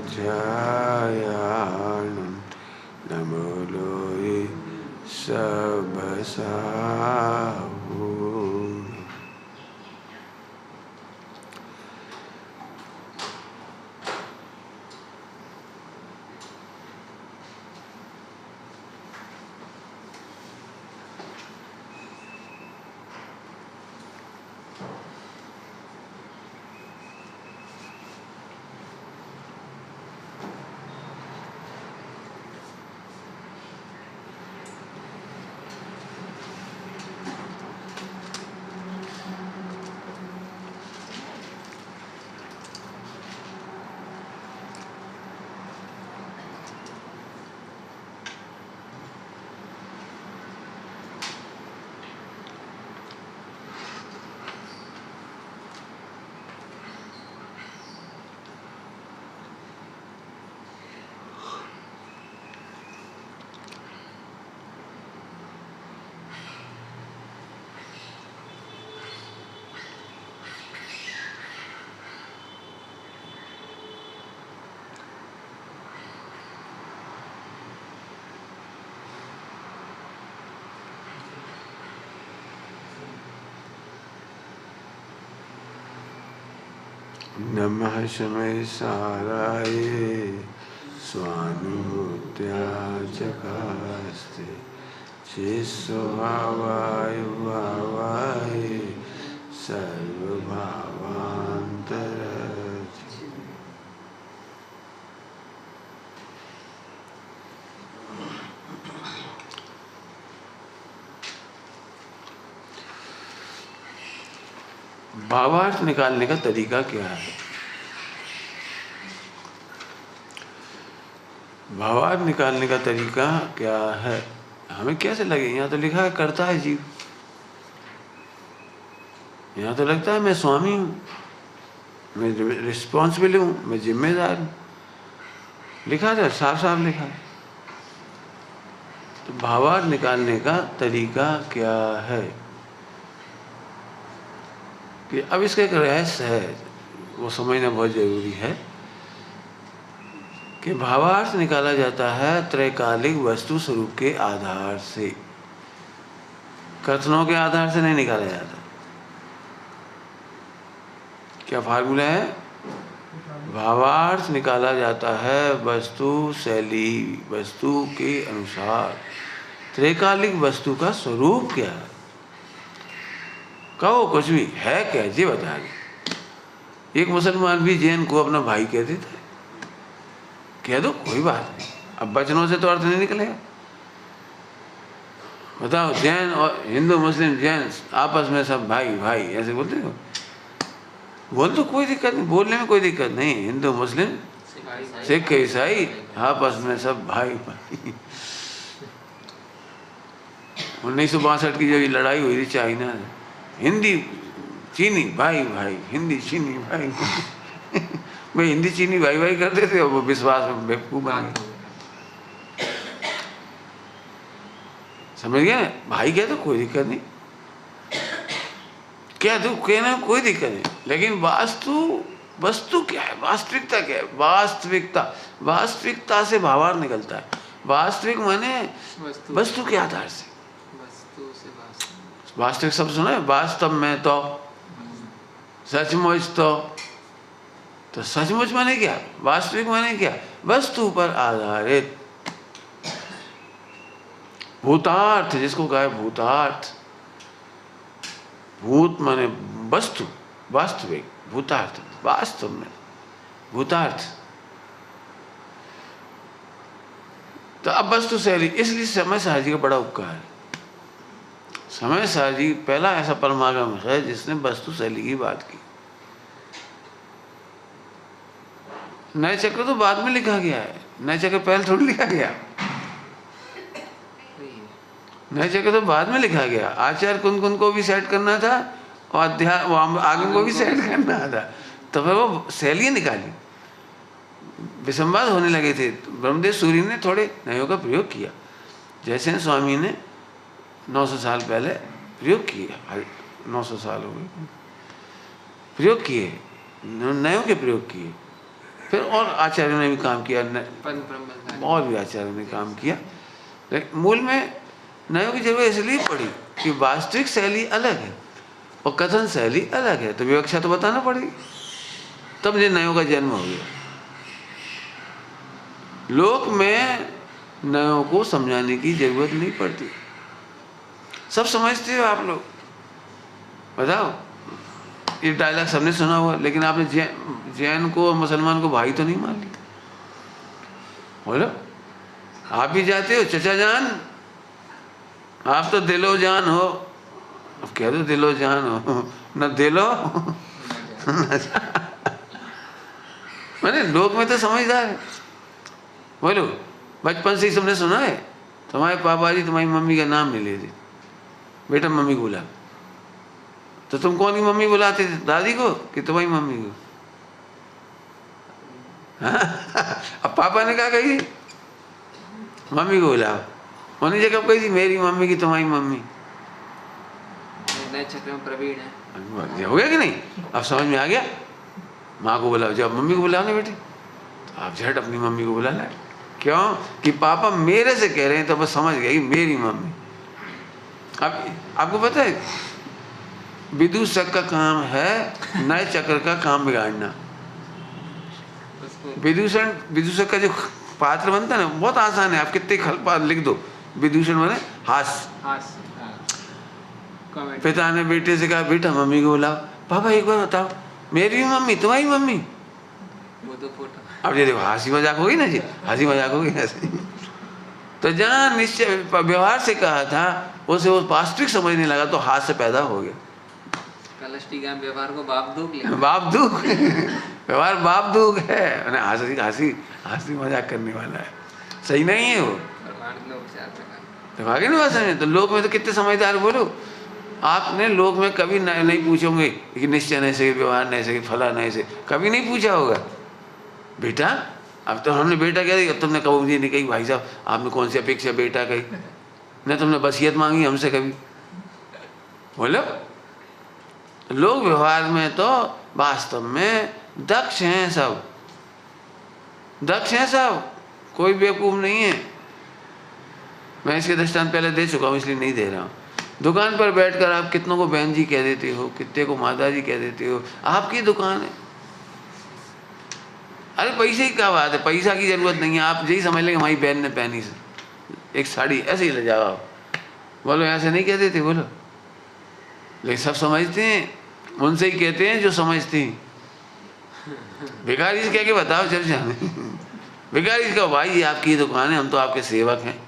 ध्यायाणं नमो लोये सबसाहून्। नमः शमय साराय स्वानुभूत्याचकास्ते चिस्वभावाय भावाय सर्वभावान्तरति। भावार्थ निकालने का तरीका क्या है? भावार्थ निकालने का तरीका क्या है? हमें कैसे लगे? यहाँ तो लिखा है करता है जीव, यहाँ तो लगता है मैं स्वामी हूँ, मैं रिस्पॉन्सिबल हूँ, मैं जिम्मेदार हूँ। लिखा है, साफ साफ लिखा है। तो भावार्थ निकालने का तरीका क्या है? कि अब इसका एक रहस्य है, वो समझना बहुत जरूरी है कि भावार्थ निकाला जाता है त्रैकालिक वस्तु स्वरूप के आधार से, कथनों के आधार से नहीं निकाला जाता। क्या फार्मूला है? भावार्थ निकाला जाता है वस्तु शैली, वस्तु के अनुसार। त्रैकालिक वस्तु का स्वरूप क्या है? कहो कुछ भी है क्या, जी बता दे। एक मुसलमान भी जैन को अपना भाई कह देता है, कह दो कोई बात नहीं, अब वचनों से तो अर्थ नहीं निकलेगा। बताओ, जैन और हिंदू मुस्लिम जैन आपस में सब भाई भाई ऐसे बोलते हो? बोल तो कोई दिक्कत नहीं, बोलने में कोई दिक्कत नहीं। हिंदू मुस्लिम सिख ईसाई आपस में सब भाई भाई। 1962 की जब लड़ाई हुई थी चाइना, हिंदी चीनी भाई भाई, हिंदी चीनी भाई भाई हिंदी चीनी भाई भाई करते थे, वो विश्वास में बेवकूफ बन गए। समझ गया ना? भाई कह तो कोई दिक्कत नहीं, क्या तू कहना कोई दिक्कत नहीं, लेकिन वस्तु क्या है, वास्तविकता क्या है? वास्तविकता से भावार्थ निकलता है। वास्तविक माने वस्तु के आधार से। वास्तविक शब्द सुना है? वास्तव में तो, सचमुच तो सचमुच माने क्या? वास्तविक माने क्या? वस्तु पर आधारित। भूतार्थ जिसको कहा है भूतार्थ, भूत माने वस्तु, वास्तविक, भूतार्थ वास्तव में, भूतार्थ। तो अब वस्तु शैली, इसलिए समय सारजी का बड़ा उपकार है। समय सारजी पहला ऐसा परमागम है जिसने वस्तु शैली की बात की। नए चक्र तो बाद में लिखा गया है, नए चक्र पहले थोड़ी लिखा गया। नए चक्र तो बाद में लिखा गया। आचार्य कुंद को भी सेट करना था और आगम को भी सेट करना था, तो फिर वो शैली निकाली। विसंवाद होने लगे थे, ब्रह्मदेव सूरी ने थोड़े नयों का प्रयोग किया, जैसे स्वामी ने 900 साल पहले प्रयोग किए, 900 साल हो गए, प्रयोग किए, नयों के प्रयोग किए। फिर और आचार्यों ने भी काम किया, और भी आचार्यों ने काम किया, लेकिन मूल में नयों की जरूरत इसलिए पड़ी कि वास्तविक शैली अलग है और कथन शैली अलग है, तो विवक्षा तो बताना पड़ेगी, तब ये नयों का जन्म हो गया। लोक में नयों को समझाने की जरूरत नहीं पड़ती, सब समझते हो आप लोग। बताओ, ये डायलॉग सबने सुना हुआ, लेकिन आपने जैन को और मुसलमान को भाई तो नहीं मान लिया। बोलो, आप भी जाते हो चचा जान, आप तो दिलो जान हो, अब कह दो दिलो जान हो, न दिलो मैंने लोक में तो समझदार है। बोलो, बचपन से ही सबने सुना है, तुम्हारे पापा जी तुम्हारी मम्मी का नाम नहीं लेते, बेटा मम्मी को बुला, तो तुम कौन की मम्मी बुलाते थे, दादी को कि तुम्हारी मम्मी को? अब पापा ने कहा कही मम्मी को बुलाओ, उन्हीं जगह कही थी मेरी मम्मी की तुम्हारी मम्मी। नए चक्र में प्रवीण है, हो गया कि नहीं? अब समझ में आ गया। माँ को बुलाओ, जब मम्मी को बुलाओ ना बेटे, तो आप झट अपनी मम्मी को बुला लाए। क्यों? कि पापा मेरे से कह रहे हैं, तो बस समझ गई मेरी मम्मी। अब आपको पता है, विदूषक का काम है नए चक्र का काम बिगाड़ना। विदूषक का जो पात्र बनता है ना, बहुत आसान है, आप कितने खलपात लिख दो, विदूषण माने हास्य। पिता ने बेटे से कहा बेटा मम्मी को बुलाओ, पापा एक बार बताओ मेरी मम्मी तुम्हारी मम्मी? वो तो फोटो। अब ये देखो हंसी मजाक होगी ना जी, हंसी मजाक होगी ऐसे। तो जहाँ निश्चय व्यवहार से कहा था उसे वो वास्तविक समझने लगा, तो हाथ से पैदा हो गया। कलष्टी का व्यवहार को बाप दुख ले, बाप दुख व्यवहार बाप दुख है, हंसी मजाक करने वाला है, सही नहीं है वो। तो आगे नहीं बात समझे। तो लोक में तो कितने समझदार, बोलो आपने लोक में कभी नहीं पूछोगे कि निश्चय नहीं से, व्यवहार नहीं से, फला नहीं से, कभी नहीं पूछा होगा बेटा। अब तो हमने बेटा कह दी, तुमने कभी मुझे नहीं कही भाई साहब आपने कौन सी अपेक्षा बेटा कही, न तुमने वसीयत मांगी हमसे कभी, बोलो। लोग व्यवहार में तो वास्तव में दक्ष हैं, सब दक्ष हैं सब, कोई बेवकूफ नहीं है। मैं इसके दृष्टांत पहले दे चुका हूँ, इसलिए नहीं दे रहा हूँ। दुकान पर बैठकर आप कितनों को बहन जी कह देते हो, कितने को माता जी कह देते हो, आपकी दुकान है। अरे पैसे की क्या बात है, पैसा की जरूरत नहीं है, आप यही समझ लेंगे हमारी बहन ने पहनी एक साड़ी, ऐसे ही ले जाओ, बोलो ऐसे नहीं कह देते, बोलो। लेकिन सब समझते हैं, उनसे ही कहते हैं जो समझते हैं। भिखारी से कह के बताओ चल जाने, भिखारी का भाई ये आपकी दुकान है, हम तो आपके सेवक हैं,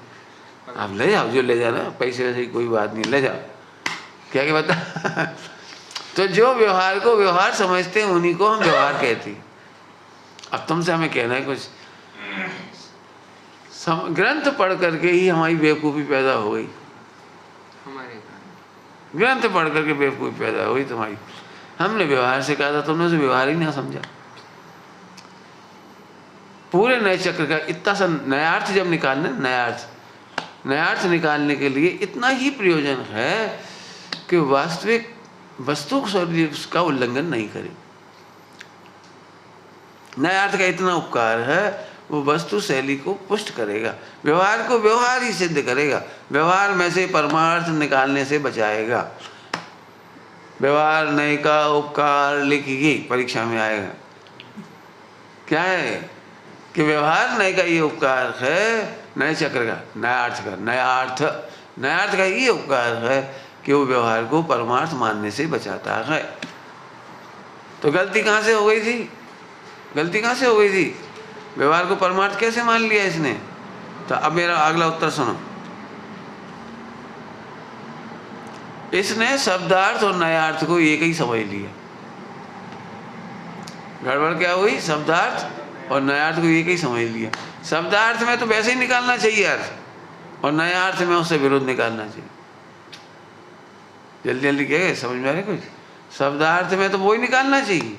आप ले जाओ जो ले जाना, पैसे वैसे कोई बात नहीं, ले जाओ, क्या क्या बता। तो जो व्यवहार को व्यवहार समझते हैं उन्हीं को हम व्यवहार कहते हैं। अब तुमसे हमें कहना है कुछ, ग्रंथ पढ़ करके ही हमारी बेवकूफ़ी पैदा हो गई, ग्रंथ पढ़ करके बेवकूफ़ी पैदा हो गई तुम्हारी। हमने व्यवहार से कहा था, तुमने उसे व्यवहार ही ना समझा। पूरे नए चक्र का इतना सा नयार्थ जब निकालना, नयार्थ निकालने के लिए इतना ही प्रयोजन है कि वास्तविक वस्तु का उल्लंघन नहीं करे। नयार्थ का इतना उपकार है, वो वस्तु शैली को पुष्ट करेगा, व्यवहार को व्यवहार ही सिद्ध करेगा, व्यवहार में से परमार्थ निकालने से बचाएगा। व्यवहार नए का उपकार लिखिए, परीक्षा में आएगा। क्या है कि व्यवहार नए का ये उपकार है, नए चक्र का, नयार्थ का ये उपकार है कि वो व्यवहार को परमार्थ मानने से बचाता है। तो गलती कहाँ से हो गई थी? गलती कहाँ से हो गई थी? व्यवहार को परमार्थ कैसे मान लिया इसने? तो अब मेरा अगला उत्तर सुनो। इसने शब्दार्थ और नयार्थ को एक ही समझ लिया। गड़बड़ क्या हुई? शब्दार्थ और नयार्थ को एक ही समझ लिया। शब्दार्थ में तो वैसे ही निकालना चाहिए अर्थ, और नयार्थ में उससे विरोध निकालना चाहिए। जल्दी जल्दी क्या समझ में आ रहा है कुछ? शब्दार्थ में तो वही निकालना चाहिए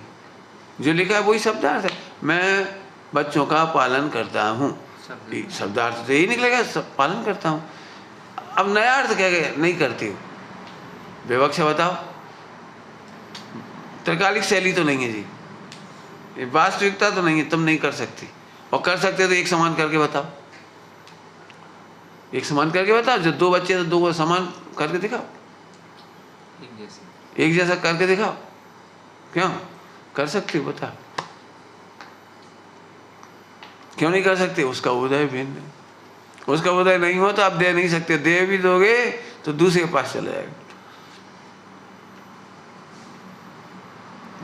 जो लिखा है, वही शब्दार्थ है। मैं बच्चों का पालन करता हूँ, शब्दार्थ तो यही निकलेगा, सब पालन करता हूँ। अब नयार्थ क्या नहीं करती हो, विवक्षा बताओ। त्रिकालिक शैली तो नहीं है जी, ये वास्तविकता तो नहीं है, तुम नहीं कर सकती। और कर सकते तो एक समान करके बताओ, एक समान करके बताओ। जो 2 बच्चे तो 2 को समान करके दिखाओ, एक जैसे। एक जैसा करके दिखाओ। क्यों कर सकते हो बताओ, क्यों नहीं कर सकते? उसका उदय भिन्न है, उसका उदय नहीं हो तो आप दे नहीं सकते। दे भी दोगे तो दूसरे के पास चले जाएगा।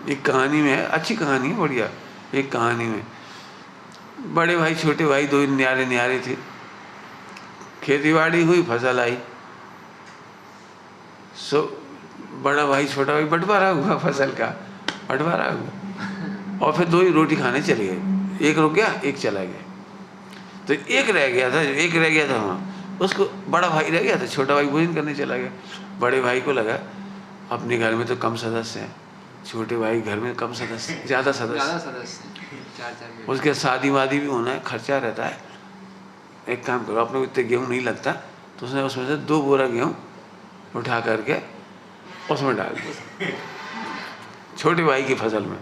एक कहानी में है, अच्छी कहानी है, बढ़िया। एक कहानी में बड़े भाई छोटे भाई 2 न्यारे न्यारे थे। खेती बाड़ी हुई, फसल आई, सो बड़ा भाई छोटा भाई बंटवारा हुआ, फसल का बंटवारा हुआ। और फिर 2 ही रोटी खाने चले गए, एक रुक गया एक चला गया। तो एक रह गया था वहाँ, उसको बड़ा भाई रह गया था, छोटा भाई भोजन करने चला गया। बड़े भाई को लगा अपने घर में तो कम सदस्य हैं, छोटे भाई घर में कम सदस्य, ज़्यादा सदस्य, 4 उसके शादी वादी भी होना है, खर्चा रहता है। एक काम करो, अपने को इतने गेहूँ नहीं लगता, तो उसने उसमें से 2 बोरा गेहूँ उठा करके उसमें डाल दिया, छोटे भाई की फसल में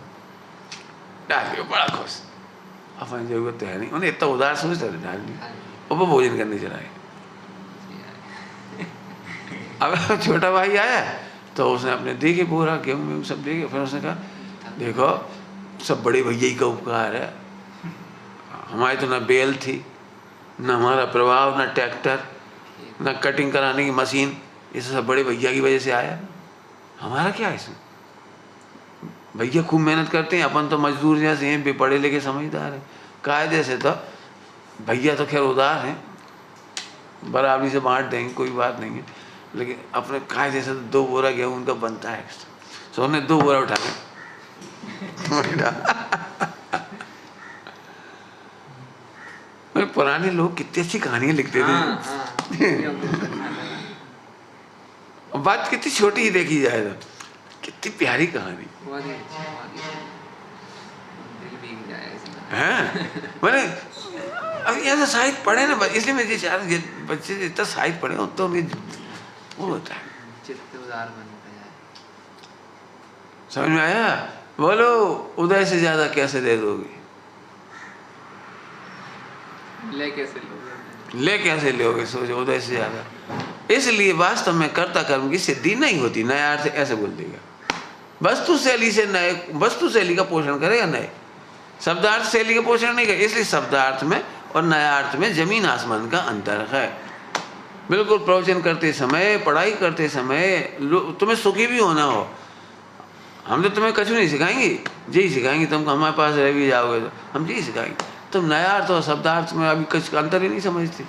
डाल दिया। बड़ा खुश, अपनी जरूरत तो है नहीं, उन्हें इतना उदार सोचता था, डाल दिया और वो भोजन करने चला गया। अब छोटा भाई आया तो उसने अपने देखे बोरा गेहूँ में सब देखे, फिर उसने कहा देखो सब बड़े भैया ही का उपकार है, हमारी तो ना बेल थी, न हमारा प्रभाव, न ट्रैक्टर, न कटिंग कराने की मशीन, ये सब बड़े भैया की वजह से आया। हमारा क्या है इसमें? भैया खूब मेहनत करते हैं, अपन तो मजदूर जैसे हैं, बेपढ़े लिखे समझदार हैं। कायदे से तो भैया तो खैर उदार हैं, बराबरी से बांट देंगे, कोई बात नहीं है, लेकिन अपने कायदे से तो 2 बोरा गेहूँ उनका बनता है। तो उन्होंने 2 बोरा उठा के पुराने लोग कितनी अच्छी कहानियां लिखते थे। बात कितनी छोटी ही देखी जाए तो कितनी प्यारी कहानी है। मैंने अब ऐसा साहित्य पढ़े ना, इसलिए मैं चाह रहा हूँ बच्चे जितना साहित्य पढ़े हो तो वो होता है, चित्त उदार बनता है। समझ में आया? बोलो उदय से ज्यादा कैसे दे दोगे? ले कैसे लोगे? सोचो उदय से ज्यादा। इसलिए वास्तव में कर्ता कर्म की सिद्धि नहीं होती। नया अर्थ ऐसे बोल देगा, वस्तु शैली से नए, वस्तु शैली का पोषण करेगा, नए शब्दार्थ शैली का पोषण नहीं करेगा। इसलिए शब्दार्थ में और नया अर्थ में जमीन आसमान का अंतर है। बिल्कुल प्रवचन करते समय, पढ़ाई करते समय तुम्हें सुखी भी होना हो, हम तो तुम्हें कछु नहीं सिखाएंगे, यही सिखाएंगे तुमको, हमारे पास रह भी जाओगे तो हम यही सिखाएंगे। तुम नया अर्थ और शब्दार्थ में अभी कुछ अंतर ही नहीं समझते।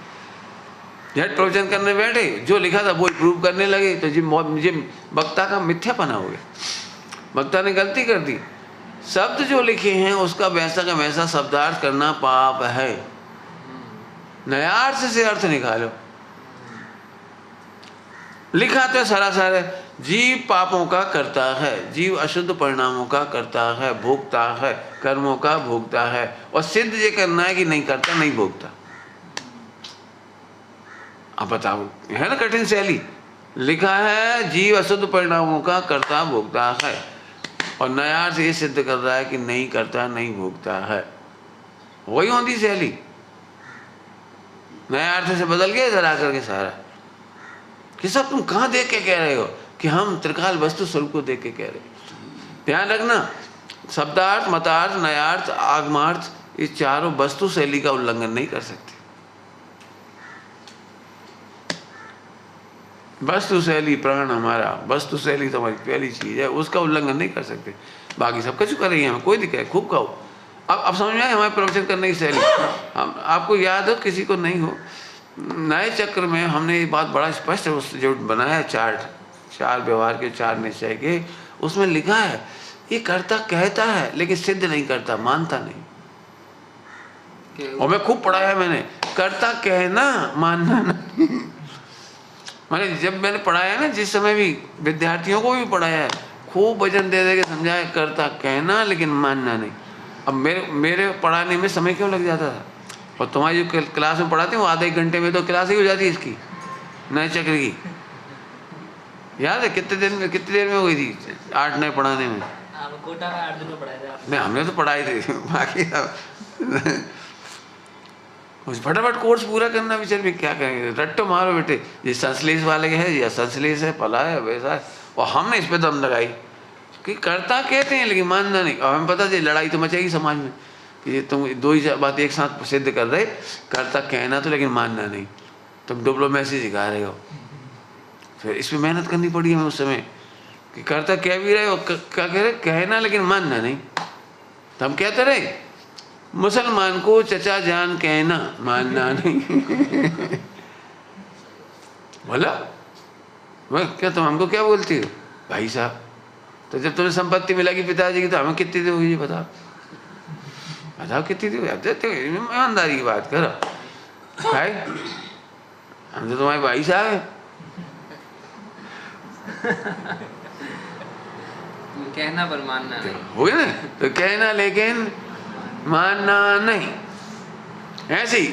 झट प्रवचन करने बैठे, जो लिखा था वो प्रूव करने लगे, तो जिम वक्ता का मिथ्यापना हो गया, वक्ता ने गलती कर दी। शब्द जो लिखे हैं उसका वैसा का वैसा शब्दार्थ करना पाप है। नया अर्थ से अर्थ निकालो। लिखा तो सरासर है, जीव पापों का करता है, जीव अशुद्ध परिणामों का करता है, भोगता है, कर्मों का भोगता है। और सिद्ध ये करना है कि नहीं करता, नहीं भोगता। अब बताओ, है ना कठिन शैली। लिखा है जीव अशुद्ध परिणामों का करता भोगता है, और नया अर्थ ये सिद्ध कर रहा है कि नहीं करता, नहीं भोगता है। वही होती शैली। नया अर्थ से बदल गया इधर आकर के सारा कि सब तुम कहाँ देख के कह रहे हो कि हम त्रिकाल वस्तु स्वरूप को देख के कह रहे हो। ध्यान रखना, शब्दार्थ, मतार्थ, नयार्थ, आगमार्थ, ये चारों वस्तु शैली का उल्लंघन नहीं कर सकते। वस्तु शैली प्राण हमारा, वस्तु शैली तो हमारी पहली चीज है, उसका उल्लंघन नहीं कर सकते। बाकी सब कुछ कर रही है, हमें कोई दिक्कत है, खूब खाओ। अब समझ में आए हमारे प्रवचन करने की शैली। हम आपको याद हो, किसी को नहीं हो, नए चक्र में हमने ये बात बड़ा स्पष्ट उस जो बनाया चार्ट, 4 व्यवहार के 4 निश्चय के, उसमें लिखा है ये करता कहता है लेकिन सिद्ध नहीं करता, मानता नहीं। और मैं खूब पढ़ाया मैंने, करता कहना मानना नहीं। मैंने जब मैंने पढ़ाया ना, जिस समय भी विद्यार्थियों को भी पढ़ाया है, खूब वजन दे दे के समझाया, करता कहना लेकिन मानना नहीं। अब मेरे पढ़ाने में समय क्यों लग जाता था, और तुम्हारी जो क्लास में पढ़ाते हैं वो आधे 1 घंटे में तो क्लास ही हो जाती है इसकी, नए चक्र की। याद है कितने देर में हो गई थी 8 नए पढ़ाने में? कोटा में 8 दिन में पढ़ाए थे आप? नहीं, हमने तो पढ़ाई थी बाकी अब उस फटाफट कोर्स पूरा करना विचार भी क्या करेंगे, रट्टो मारो बेटे, ये संश्लेष वाले है या संश्लेष है, फला है, वैसा है। और हमने इस पे दम लगाई कि करता कहते हैं लेकिन मानना नहीं। और हमें पता है लड़ाई तो मचेगी समाज में कि ये तुम दो ही बात एक साथ सिद्ध कर रहे, करता कहना तो लेकिन मानना नहीं, तुम डिप्लोमेसी सिखा रहे हो। फिर इसमें मेहनत करनी पड़ी हमें उस समय कि करता कह भी रहे हो, क्या कह रहे, कहना लेकिन मानना नहीं। तो हम कहते रहे मुसलमान को चचा जान कहना, मानना नहीं बोला वह क्या तुम हमको क्या बोलती हो भाई साहब, तो जब तुम्हें संपत्ति मिलेगी पिताजी की तो हमें कितनी दोगी, ये बताओ बताओ कितनी दोगे, ईमानदारी की बात करो भाई, हम तो तुम्हारे भाई साहब है। कहना पर मानना नहीं। हो गया ना, तो कहना लेकिन मानना नहीं। ऐसे ही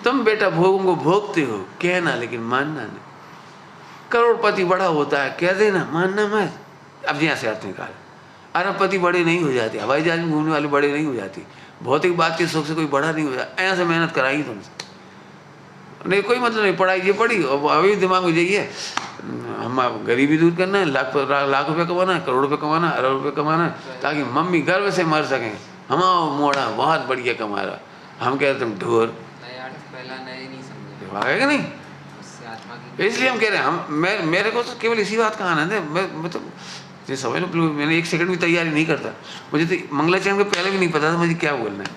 तुम बेटा भोगों को भोगते हो, कहना लेकिन मानना नहीं। करोड़पति बड़ा होता है, कह देना मानना मत। अब यहाँ से अर्थ निकाल, अरबपति बड़े नहीं हो जाते, हवाई जहाज में घूमने वाले बड़े नहीं हो जाती, भौतिक बात के सुख से कोई बड़ा नहीं हो जाता। ऐसे मेहनत कराएंगी तुमसे, नहीं कोई मतलब नहीं, पढ़ाई ये पढ़ी और अभी दिमाग में यही है हम गरीबी दूर करना है, लाख रुपये कमाना है, करोड़ रुपये कमाना है, अरब रुपये कमाना है, ताकि मम्मी गर्व से मर सकें, हमारा मोड़ा बहुत बढ़िया कमा रहा। हम कह रहे तुम ढोर, नए अर्थ पहला नए नहीं समझे, भागेगा नहीं। उससे आत्मा की, इसलिए हम कह रहे हैं, हम मेरे को तो केवल इसी बात का आनंद है। मैं तो ये समझ लो, मैंने एक सेकंड भी तैयारी नहीं करता, मुझे तो मंगलाचरण के पहले भी नहीं पता था मुझे क्या बोलना है,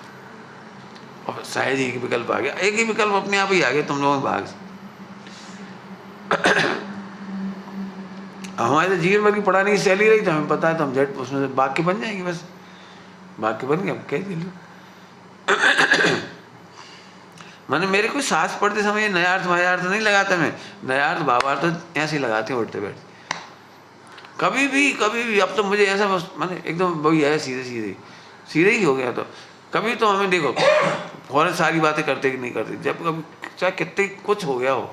और शायद एक विकल्प आ गया, एक ही विकल्प अपने आप ही आ गया तुम लोगों के भाग से। हमारे तो जीवन भर की पढ़ाने की शैली रही, तो हमें पता है, तो हम झट उसमें से वाक्य बन जाएंगे, बस वाक्य बन गया, कह दिए। मैंने मेरे को सांस पढ़ते समय नया अर्थ वायार्थ नहीं लगाता, मैं नया अर्थ भावार्थ ऐसे ही लगाते उठते बैठते कभी भी। अब तो मुझे ऐसा बस मैंने एकदम वही है, सीधे ही हो गया। तो कभी तो हमें देखो फौरन सारी बातें करते कि नहीं करते, जब कभी चाहे कितने कुछ हो गया हो,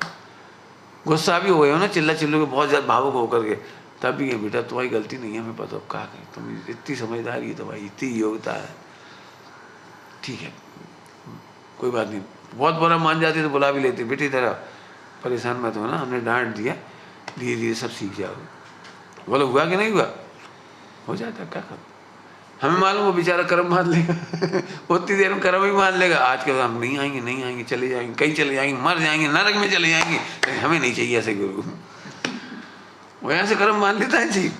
गुस्सा भी हो गया हो ना, चिल्ला चिल्लो के बहुत ज़्यादा भावुक होकर के, तब भी ये बेटा तुम्हारी गलती नहीं है, हमें पता हो क्या करें, तुम इतनी समझदारी है, तुम्हारी इतनी योग्यता है, ठीक है कोई बात नहीं। बहुत बुरा मान जाती तो बुला भी लेती, बेटी तेरा परेशान मत हो ना, हमने डांट दिया, धीरे धीरे सब सीख जाओगे। बोलो हुआ कि नहीं हुआ, हो जाता, क्या करो, हमें मालूम वो बेचारा कर्म मान लेगा उतनी देर में कर्म ही मान लेगा। आज के हम नहीं आएंगे, चले जाएंगे, कहीं चले जाएंगे, मर जाएंगे, नरक में चले जाएंगे, लेकिन हमें नहीं चाहिए ऐसे गुरु। वो यहाँ से कर्म मान लेता है जी,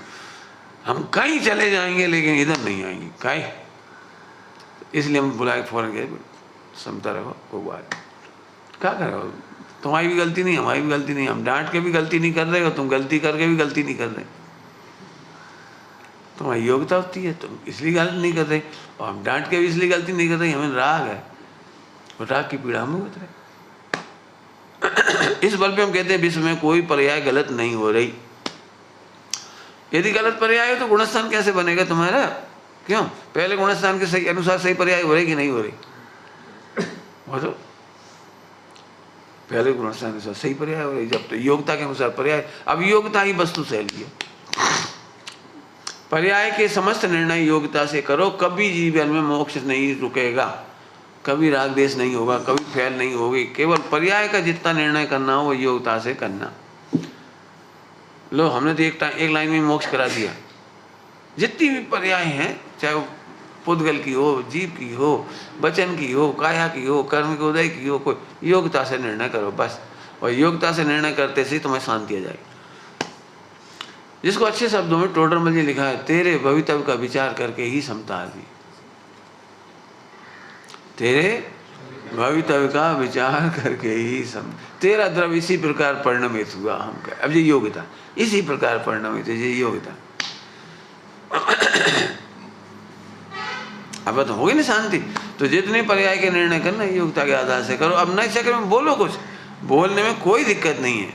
हम कहीं चले जाएंगे लेकिन इधर नहीं आएंगे, काहे, इसलिए हम बुलाए फौरन गए, समझता रहो वो बात, क्या करो, तुम्हारी भी गलती नहीं, हमारी भी गलती नहीं, हम डांट के भी गलती नहीं कर रहे हो, तुम गलती करके भी गलती नहीं कर रहे, तुम्हारी योग्यता होती है, तुम इसलिए गलती नहीं कर रहे, और हम डांट के भी इसलिए गलती नहीं कर रहे, हमें राग है, और राग की पीड़ा हमें उतरे। इस बल पे हम कहते हैं विश्व में कोई पर्याय गलत नहीं हो रही। यदि गलत पर्याय हो तो गुणस्थान कैसे बनेगा तुम्हारा, क्यों, पहले गुणस्थान के सही अनुसार सही पर्याय हो रही कि नहीं हो रही, हो तो पहले गुणस्थान के अनुसार सही पर्याय हो रही, जब तो योग्यता के अनुसार पर्याय। अब योग्यता ही वस्तु शैली है, पर्याय के समस्त निर्णय योग्यता से करो, कभी जीवन में मोक्ष नहीं रुकेगा, कभी राग देश नहीं होगा, कभी फैल नहीं होगी, केवल पर्याय का जितना निर्णय करना हो वो योग्यता से करना। लो हमने तो एक लाइन में मोक्ष करा दिया, जितनी भी पर्याय हैं, चाहे वो पुद्गल की हो, जीव की हो, वचन की हो, काया की हो, कर्म के उदय की हो, कोई योग्यता से निर्णय करो बस, और योग्यता से निर्णय करते से तुम्हें शांति आ जाएगी। जिसको अच्छे शब्दों में टोडरमल जी लिखा है, तेरे भवितव्य का विचार करके ही समता आ गई, तेरे भवितव्य का विचार करके ही सम, तेरा द्रव्य इसी प्रकार परिणमित हुआ, हम कह अब ये योग्यता इसी प्रकार परिणमित है, ये योग्यता। अब तो होगी ना शांति, तो जितने पर्याय के निर्णय करना योग्यता के आधार से करो। अब नए चक्र में बोलो, कुछ बोलने में कोई दिक्कत नहीं है,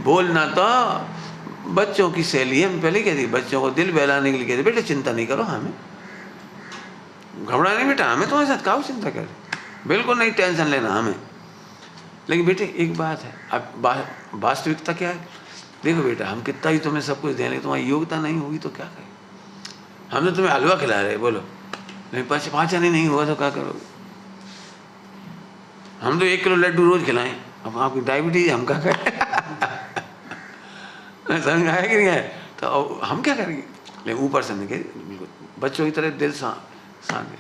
बोलना तो बच्चों की शैली है, हम पहले कहते बच्चों को दिल बहलाने के लिए कहते बेटे चिंता नहीं करो, हमें घबरा नहीं बेटा, हमें तुम्हारे साथ काहो चिंता करे, बिल्कुल नहीं टेंशन लेना हमें। लेकिन बेटे एक बात है, अब वास्तविकता क्या है, देखो बेटा हम कितना ही तुम्हें सब कुछ देने, तुम्हारी योग्यता नहीं होगी तो क्या करें, हम तो तुम्हें हलवा खिला रहे, बोलो नहीं पाचन ही नहीं हुआ तो क्या करोगे? हम तो 1 किलो लड्डू रोज खिलाएं, अब आपकी डायबिटीज हम क्या करें? समझ आया कि नहीं आया? तो अब हम क्या करेंगे? लेकिन ऊपर से निकले बिल्कुल बच्चों की तरह दिल शांत।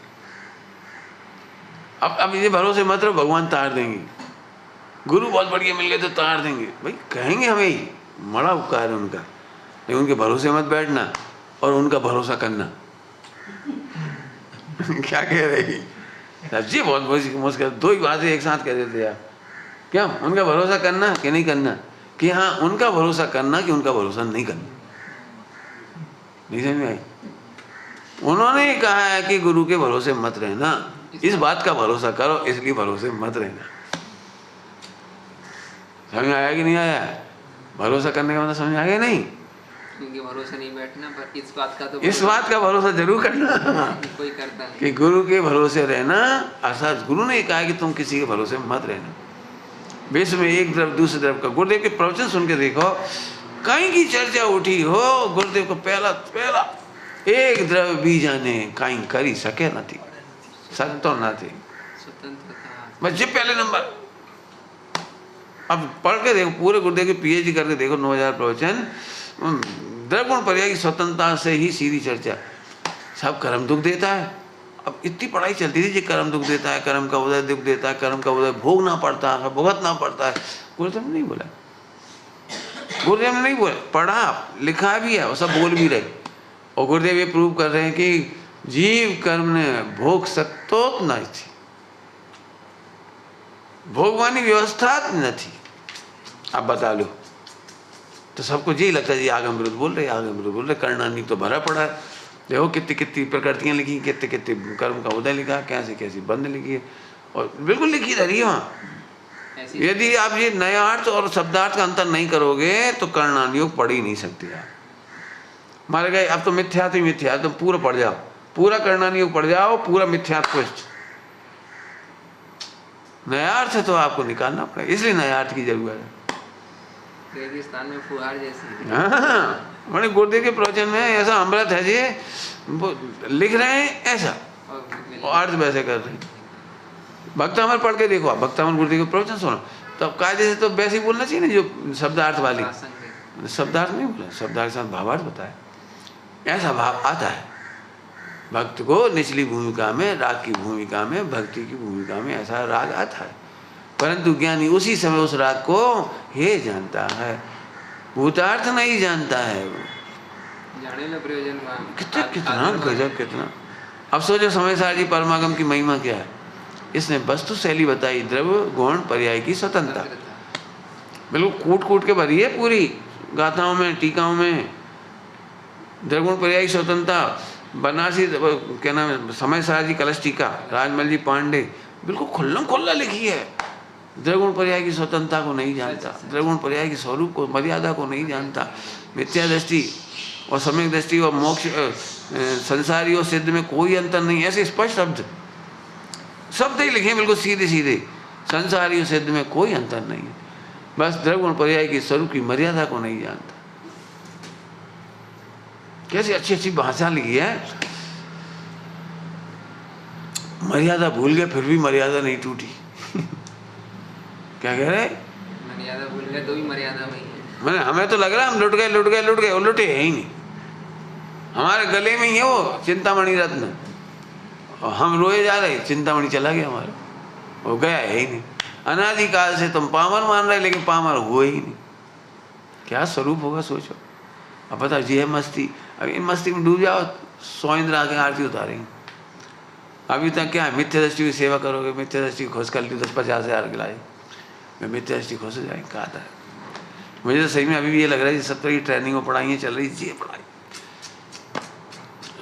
अब ये भरोसे मत रहो भगवान तार देंगे, गुरु बहुत बढ़िया मिल गए तो तार देंगे, भाई कहेंगे हमें ही, बड़ा उपकार है उनका, लेकिन उनके भरोसे मत बैठना और उनका भरोसा करना। क्या कह रही सब्जी? बहुत मुश्किल, 2 ही बातें एक साथ कह देते आप। क्या उनका भरोसा करना कि नहीं करना, कि हाँ उनका भरोसा करना कि उनका भरोसा नहीं करना? नहीं समझ में आई? उन्होंने कहा है कि गुरु के भरोसे मत रहना, इस बात का भरोसा करो, इसलिए भरोसे मत रहना। समझ में आया कि नहीं आया? भरोसा करने का मतलब समझ में आ गया नहीं? उनके भरोसे नहीं बैठना, पर इस बात का तो इस बात का भरोसा जरूर करना कोई करता नहीं कि गुरु के भरोसे रहना। अर्थात गुरु ने कहा कि तुम किसी के भरोसे मत रहना। विश्व में एक द्रव दूसरे द्रव का, गुरुदेव के प्रवचन सुन के देखो, कहीं की चर्चा उठी हो, गुरुदेव को पहला एक द्रव भी जाने कहीं करी सके न थी, संतो न थे, स्वतंत्रता बस ये पहले नंबर। अब पढ़ के देखो, पूरे गुरुदेव की पीएचडी करके देखो 9000 प्रवचन, द्रवगुण पर्याय की स्वतंत्रता से ही सीधी चर्चा। सब कर्म दुख देता है, अब इतनी पढ़ाई चलती थी, कर्म दुख देता है, कर्म का उदय दुख देता है, कर्म का उदय भोगना पड़ता है, भुगतना पड़ता है। गुरुदेव ने नहीं बोला, गुरुदेव ने नहीं बोला, पढ़ा लिखा भी है और सब बोल भी रहे, और गुरुदेव ये प्रूव कर रहे हैं कि जीव कर्म ने भोग सकतो नहीं थी, भोगवानी व्यवस्था नहीं। अब बता लो, तो सबको यही लगता है जी आगम विरुद्ध बोल रहे, आगम विरुद्ध बोल रहे, करणानी तो भरा पड़ा है। देखो कितनी कितनी प्रकृतियाँ लिखी, कितने कितने कर्म का उदय लिखा, कैसी कैसी बंद लिखी है, और बिल्कुल लिखी रही है वहाँ। यदि आप ये नया अर्थ और शब्दार्थ का अंतर नहीं करोगे तो कर्णानुयोग पढ़ ही नहीं सकते आप। मारे गए अब तो मिथ्यात्व ही मिथ्या, तुम पूरा पढ़ जाओ, पूरा कर्णानुयोग पढ़ जाओ, पूरा मिथ्यात्व। नया अर्थ तो आपको निकालना पड़ेगा, इसलिए नया अर्थ की जरूरत है। रेगिस्तान में फुहार जैसी। हाँ, बड़े गुरुदेव के प्रवचन में ऐसा अमृत है जी, वो लिख रहे हैं ऐसा और अर्थ वैसे कर रहे हैं। भक्तामर पढ़ के देखो, आप भक्तामर गुरुदेव के प्रवचन सुनो, तब कायदे से तो वैसे ही बोलना चाहिए ना, जो शब्दार्थ वाली। शब्दार्थ नहीं बोला, शब्दार्थ के साथ भावार्थ बताया, ऐसा भाव आता है। भक्त को निचली भूमिका में, राग की भूमिका में, भक्ति की भूमिका में ऐसा राग आता है, परंतु ज्ञानी उसी समय उस राग को हे जानता है, भूतार्थ नहीं जानता है। जाने लो प्रयोजन कितना कितना गजब, कितना। अब सोचो समय सार जी परमागम की महिमा क्या है। इसने वस्तु शैली बताई, द्रव्य गुण पर्याय की स्वतंत्रता, बिल्कुल कूट कूट के भरी है पूरी गाथाओं में, टीकाओं में। द्रव्य गुण पर्याय की स्वतंत्रता, बनारसी क्या नाम है, समय सार जी कलश टीका, राजमल जी पांडे, बिल्कुल खुल्लम खुल्ला लिखी है। द्रव्यगुण पर्याय की स्वतंत्रता को नहीं जानता, द्रव्यगुण पर्याय की स्वरूप को, मर्यादा को नहीं जानता, मिथ्या दृष्टि और सम्यक दृष्टि और मोक्ष, संसारी और सिद्ध में कोई अंतर नहीं, ऐसे स्पष्ट शब्द ही लिखे बिल्कुल सीधे सीधे, संसारी और सिद्ध में कोई अंतर नहीं है, बस द्रव्यगुण पर्याय की स्वरूप की मर्यादा को नहीं जानता। कैसी अच्छी अच्छी भाषा लिखी है, मर्यादा भूल गए फिर भी मर्यादा नहीं टूटी। क्या कह रहे? मर्यादा भूल गए तो भी मर्यादा वही है। मैंने हमें तो लग रहा है हम लुट गए, वो लुटे है ही नहीं, हमारे गले में ही है वो चिंतामणि रत्न, और हम रोए जा रहे, चिंतामणि चला गया हमारा, वो गया है ही नहीं। अनादिकाल से तुम पामर मान रहे, लेकिन पामर हुए ही नहीं। क्या स्वरूप होगा सोचो। अब पता जी है मस्ती, अब इन मस्ती में डूब जाओ, 100 इंद्र आके आरती उतारेंगे। अभी तक क्या है, मिथ्या दृष्टि की सेवा करोगे, मिथ्या दृष्टि की खोज कर ली 10-50 हज़ार गिलाए, मैं मिथ्या दृष्टि खोज हो जाएंगे, कहा था। मुझे तो सही में अभी भी ये लग रहा है, सब तरह की ट्रेनिंग और पढ़ाइयाँ चल रही थी, पढ़ाई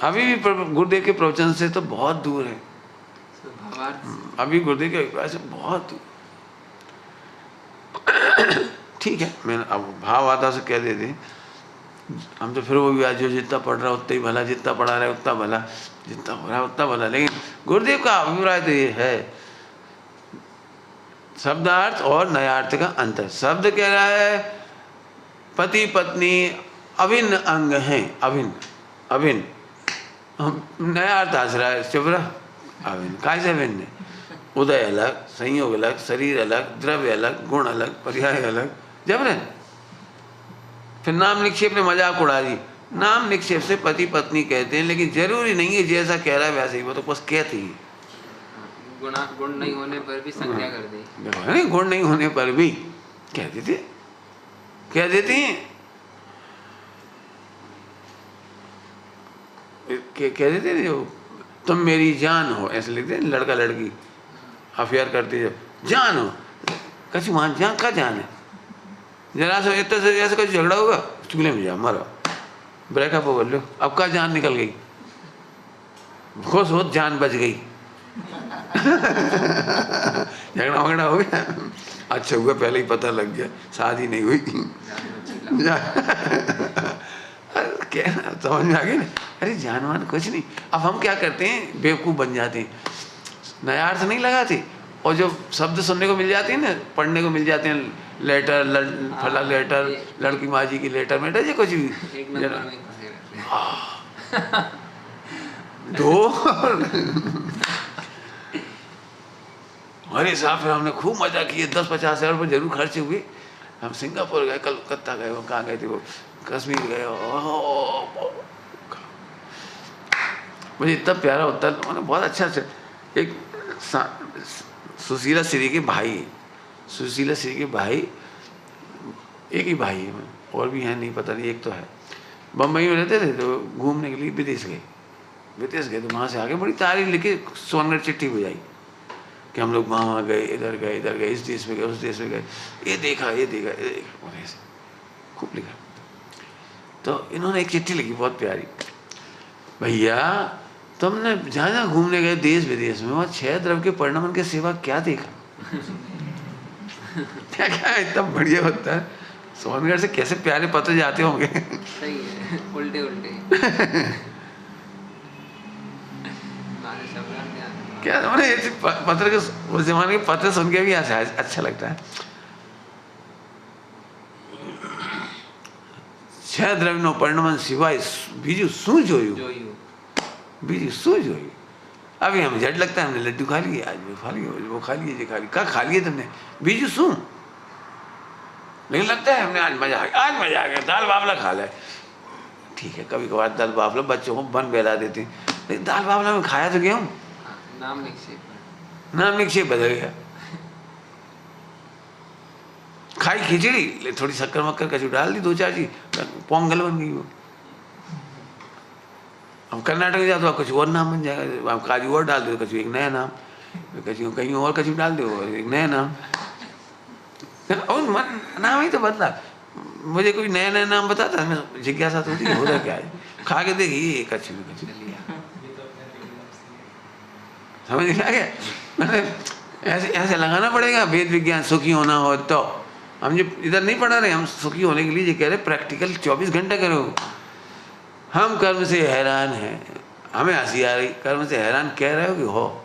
अभी भी गुरुदेव के प्रवचन से तो बहुत दूर है, अभी गुरुदेव के अभिप्राय से बहुत दूर। ठीक है, मैंने अब भाव आता से कह देते, हम तो फिर वो भी आज जो जितना पढ़ रहा है उतना ही भला, जितना पढ़ा रहा है उतना भला, जितना हो रहा है उतना भला। लेकिन गुरुदेव का अभिप्राय तो ये है, शब्दार्थ और नयार्थ का अंतर। शब्द कह रहा है पति पत्नी अभिन्न अंग हैं, अभिन्न अभिन्न, हम नया अर्थ हंस रहा है, चुप रहा। अविन काय से अविन ने उदय अलग, संयोग अलग, शरीर अलग, द्रव्य अलग, गुण अलग, पर्याय अलग, जब रहे। फिर नाम निक्षेप ने मजाक उड़ा दी। नाम निक्षेप से पति पत्नी कहते हैं, लेकिन जरूरी नहीं है जैसा कह रहा है वैसे ही, वो तो कुछ कहती ही। गुण नहीं होने पर भी संज्ञा कर दी। देखो नहीं, गुण नहीं होने पर भी कह देते, कह देती हैं, कह देते हैं, जो तुम मेरी जान हो ऐसे लिखते हैं। लड़का लड़की अफेयर करती है, जान हो, कछु मान जान का जान है, जरा सा इतना से ऐसे कुछ झगड़ा होगा, चूल्हे में जा मारो, ब्रेकअप हो लो, अब का जान निकल गई, खुश हो जान बच गई। झगड़ा वगड़ा हो गया, अच्छा हुआ पहले ही पता लग गया, शादी नहीं हुई। क्या समझ में आ गई ना? अरे जानवर कुछ नहीं। अब हम क्या करते हैं, बेवकूफ़ बन जाते हैं, नया अर्थ नहीं लगाते, और जो शब्द सुनने को मिल जाते हैं ना, पढ़ने को मिल जाते हैं, लेटर फला लेटर, लड़की माजी की लेटर मेटर, ये कुछ भी दो। अरे साहब फिर हमने खूब मजा किए, 10-50 हज़ार रुपये जरूर खर्च हुए। हम सिंगापुर गए, कलकत्ता गए, वो कहाँ गए थे, वो कश्मीर गए। मुझे इतना प्यारा होता है, उन्होंने बहुत अच्छा। एक सुशीला श्री के भाई, सुशीला श्री के भाई, एक ही भाई है, और भी हैं नहीं पता नहीं, एक तो है, बम्बई में रहते थे, तो घूमने के लिए विदेश गए, तो वहाँ से आके बड़ी तारीफ लिखी, सोनगढ़ चिट्ठी बजाई कि हम लोग वहाँ गए, इधर गए, इस देश में गए, उस देश में गए, ये देखा, और ऐसे खूब लिखा। तो इन्होंने एक चिट्ठी लिखी बहुत प्यारी, भैया तुमने जहाँ जहाँ घूमने गए देश विदेश में, वहाँ 6 द्रव्य के परिणमन के सिवा क्या देखा? क्या इतना बढ़िया होता है। सोनगढ़ से कैसे प्यारे पत्र जाते होंगे। सही है, उल्टे क्या मैंने पत्र के, उस जमाने के पत्र सुन के भी अच्छा लगता है। 6 द्रव्य नो परिणमन सिवाय बीजू शू जोयू, बीजू शू जोयू। अभी हमें झट लगता है, हमने लड्डू खा लिए, आज वो खा लिए, वो खा लिए, क्या खा लिए तुमने, बीजू शू, लेकिन लगता है हमने आज मजा आ गया, दाल बाफला खा ले। ठीक है, कभी कभार दाल बाफला बच्चों को बन बहला देते हैं, लेकिन दाल बाफला में खाया तो गेहूँ, नाम निक्षेप बदल गया। खाई खिचड़ी, थोड़ी शक्कर मक्कर कचू डाल दी, 2-4 चीज, पोंगल बन गई वो। हम कर्नाटक में जाते हो कुछ और नाम बन जाएगा, आप काजू और डाल दो कचू एक नया नाम, कहीं और कचू डाल दो एक नया नाम, और नाम ही तो बदला। मुझे कोई नया नया नाम बताता, मैं जिज्ञासा तो होती हो रहा क्या है, खा के देखी ये कचू लिया, समझ में आ गया। मतलब ऐसे लगाना पड़ेगा, वेद विज्ञान सुखी होना हो तो। हम जो इधर नहीं पढ़ा रहे, हम सुखी होने के लिए ये कह रहे प्रैक्टिकल 24 घंटे करो। हम कर्म से हैरान हैं, हमें हंसी आ रही, कर्म से हैरान कह रहे हो कि हो,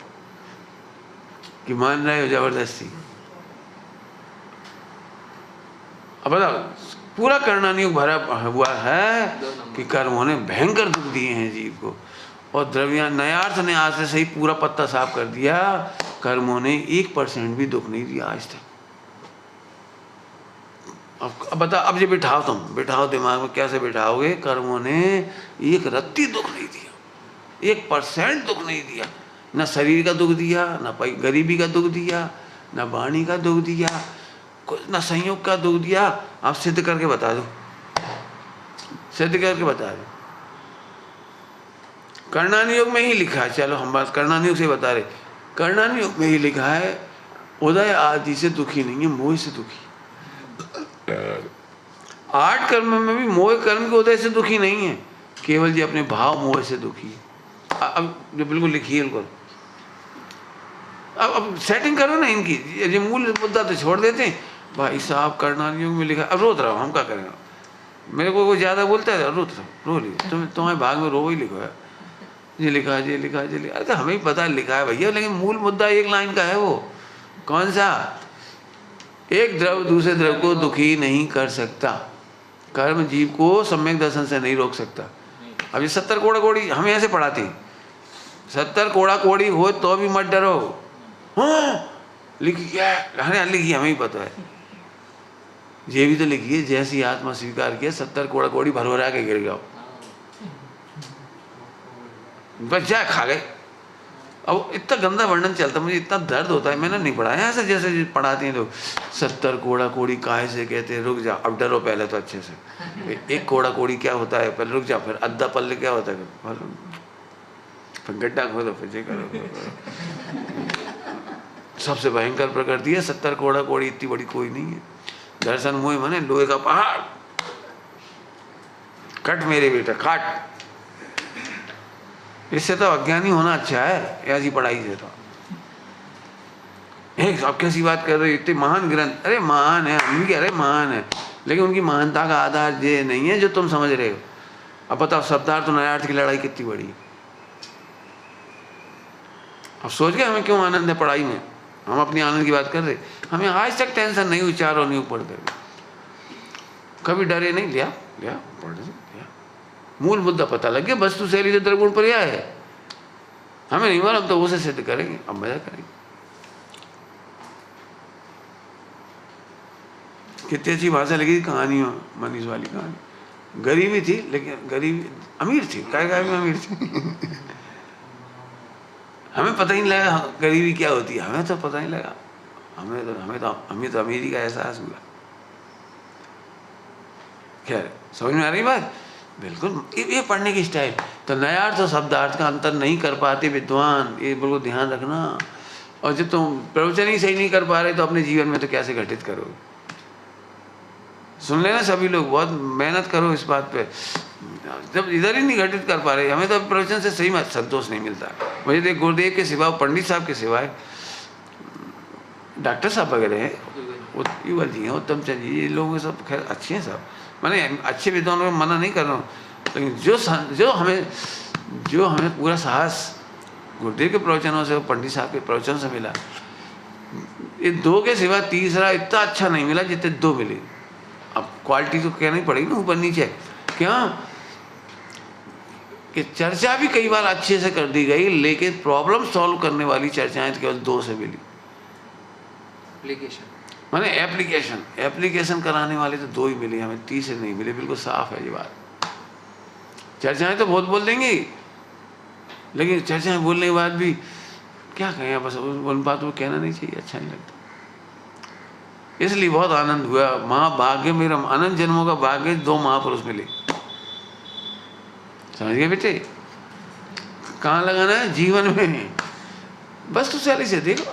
कि मान रहे हो जबरदस्ती। अब बताओ, पूरा कर्णानी योग भरा हुआ है कि कर्मों ने भयंकर दुख दिए हैं जीव को, और द्रव्या नयार्थ ने आज से सही पूरा पत्ता साफ कर दिया, कर्मों ने 1% भी दुख नहीं दिया आज तक। अब बता, अब ये बिठाओ दिमाग में, कैसे बिठाओगे? कर्मों ने एक रत्ती दुख नहीं दिया, 1% दुख नहीं दिया, न शरीर का दुख दिया, न गरीबी का दुख दिया, न वाणी का दुख दिया, कुछ न संयोग का दुख दिया। आप सिद्ध करके बता दो, सिद्ध करके बता दो। कर्णानी योग में ही लिखा है, चलो हम बात कर्णानी योग से बता रहे, कर्णानी योग में ही लिखा है, उदय आदि से दुखी नहीं है, मोह से दुखी। 8 कर्म में भी मोह कर्म के उदय से दुखी नहीं है, केवल जी अपने भाव मोह से दुखी है। अब जो बिल्कुल लिखी है उनको, अब सेटिंग करो ना इनकी, ये मूल मुद्दा तो छोड़ देते हैं। भाई साहब कर्णानी योग में लिखा, अब रोत रहा हूँ, हम क्या करेंगे? मेरे को कोई ज़्यादा बोलता है, रो लिखो, तुम्हारे भाग में रो ही लिखो है, ये लिखा। अरे तो हमें ही पता लिखा है भैया, लेकिन मूल मुद्दा एक लाइन का है, वो कौन सा? एक द्रव्य दूसरे द्रव्य को दुखी नहीं कर सकता, कर्म जीव को सम्यक दर्शन से नहीं रोक सकता, अब ये 70 कोड़ा कोड़ी हमें ऐसे पढ़ाती, 70 कोड़ा कोड़ी हो तो भी मत डरो। हाँ लिखी क्या? अरे लिखी हमें ही पता है, ये भी तो लिखी है, जैसी आत्मा स्वीकार किया 70 कोड़ा कोड़ी भरभरा के गिर गया, बस जाए खा गए। अब इतना गंदा वर्णन चलता, मुझे इतना दर्द होता है। मैंने नहीं पढ़ाया ऐसे जैसे पढ़ाते हैं लोग। 70 कोड़ा कोड़ी काहे से कहते हैं? रुक जा, अब डरो पहले तो अच्छे से। एक कोड़ा कोड़ी क्या होता है पहले रुक जा, फिर अद्धा पल्ले क्या होता है, फिर गड्ढा खोदो, फिर जे करो। सबसे भयंकर प्रकृति है 70 कोड़ा कोड़ी, इतनी बड़ी कोई नहीं है। दर्शन मोह मने लोहे का पहाड़, कट मेरे बेटा काट। इससे तो अज्ञानी होना अच्छा है, ऐसी पढ़ाई से तो। एक आप कैसी बात कर रहे हो, इतने महान ग्रंथ, अरे महान है, हम भी कह रहे महान है, लेकिन उनकी महानता का आधार ये नहीं है जो तुम समझ रहे हो। अब बताओ शब्दार्थ और नयार्थ की लड़ाई कितनी बड़ी है। अब सोच गए हमें क्यों आनंद है पढ़ाई में? हम अपनी आनंद की बात कर रहे, हमें आज तक टेंशन नहीं हुई चारों नहीं ऊपर करके, कभी डरे नहीं। लिया लिया पढ़ लिया, मूल मुद्दा पता लग गया, वस्तु शैली जो द्रगुण पर्याय है, हमें नहीं मालूम तो उसे सिद्ध करेंगे, अब मजा करेंगे। कितनी अच्छी भाषा लगी कहानी में, मनीष वाली कहानी। गरीबी थी लेकिन गरीबी अमीर थी, काय में अमीर थी। हमें पता ही नहीं लगा गरीबी क्या होती है, हमें तो पता नहीं लगा, हमें तो अमीरी का एहसास हुआ। खैर समझ में आ रही बात? बिल्कुल ये पढ़ने की स्टाइल। तो नयार्थ और शब्दार्थ का अंतर नहीं कर पाते विद्वान, ये बिल्कुल ध्यान रखना। और जब तुम प्रवचन ही सही नहीं कर पा रहे तो अपने जीवन में तो कैसे घटित करोगे? सुन लेना सभी लोग, बहुत मेहनत करो इस बात पे। जब इधर ही नहीं घटित कर पा रहे, हमें तो प्रवचन से सही में संतोष नहीं मिलता। मुझे देख गुरुदेव के सिवा, पंडित साहब के सिवाय, डॉक्टर साहब वगैरह हैं, युगल जी हैं, उत्तम चंद जी, ये लोग सब खैर अच्छे हैं सब, मैंने अच्छे विद्वानों में मना नहीं कर रहा हूँ, लेकिन जो हमें पूरा साहस गुरुदेव के प्रवचनों से और पंडित साहब के प्रवचन से मिला, ये दो के सिवा तीसरा इतना अच्छा नहीं मिला जितने दो मिले। अब क्वालिटी तो कहना ही पड़ेगी ना, ऊपर नीचे। क्या कि चर्चा भी कई बार अच्छे से कर दी गई, लेकिन प्रॉब्लम सॉल्व करने वाली चर्चाएं केवल दो से मिली। माने एप्लीकेशन कराने वाले तो दो ही मिले हमें, तीसरे नहीं मिले। बिल्कुल साफ है ये बात। चर्चाएं तो बहुत बोल देंगी, लेकिन चर्चाएं बोलने के बाद भी क्या कहें, बस उन बातों को कहना नहीं चाहिए, अच्छा नहीं लगता। इसलिए बहुत आनंद हुआ। महाभाग्य मेरा, अनंत जन्मों का भाग्य, दो महापुरुष मिले। समझ गए बेटे? कहाँ लगाना है? जीवन में। बस तो शैली से देखो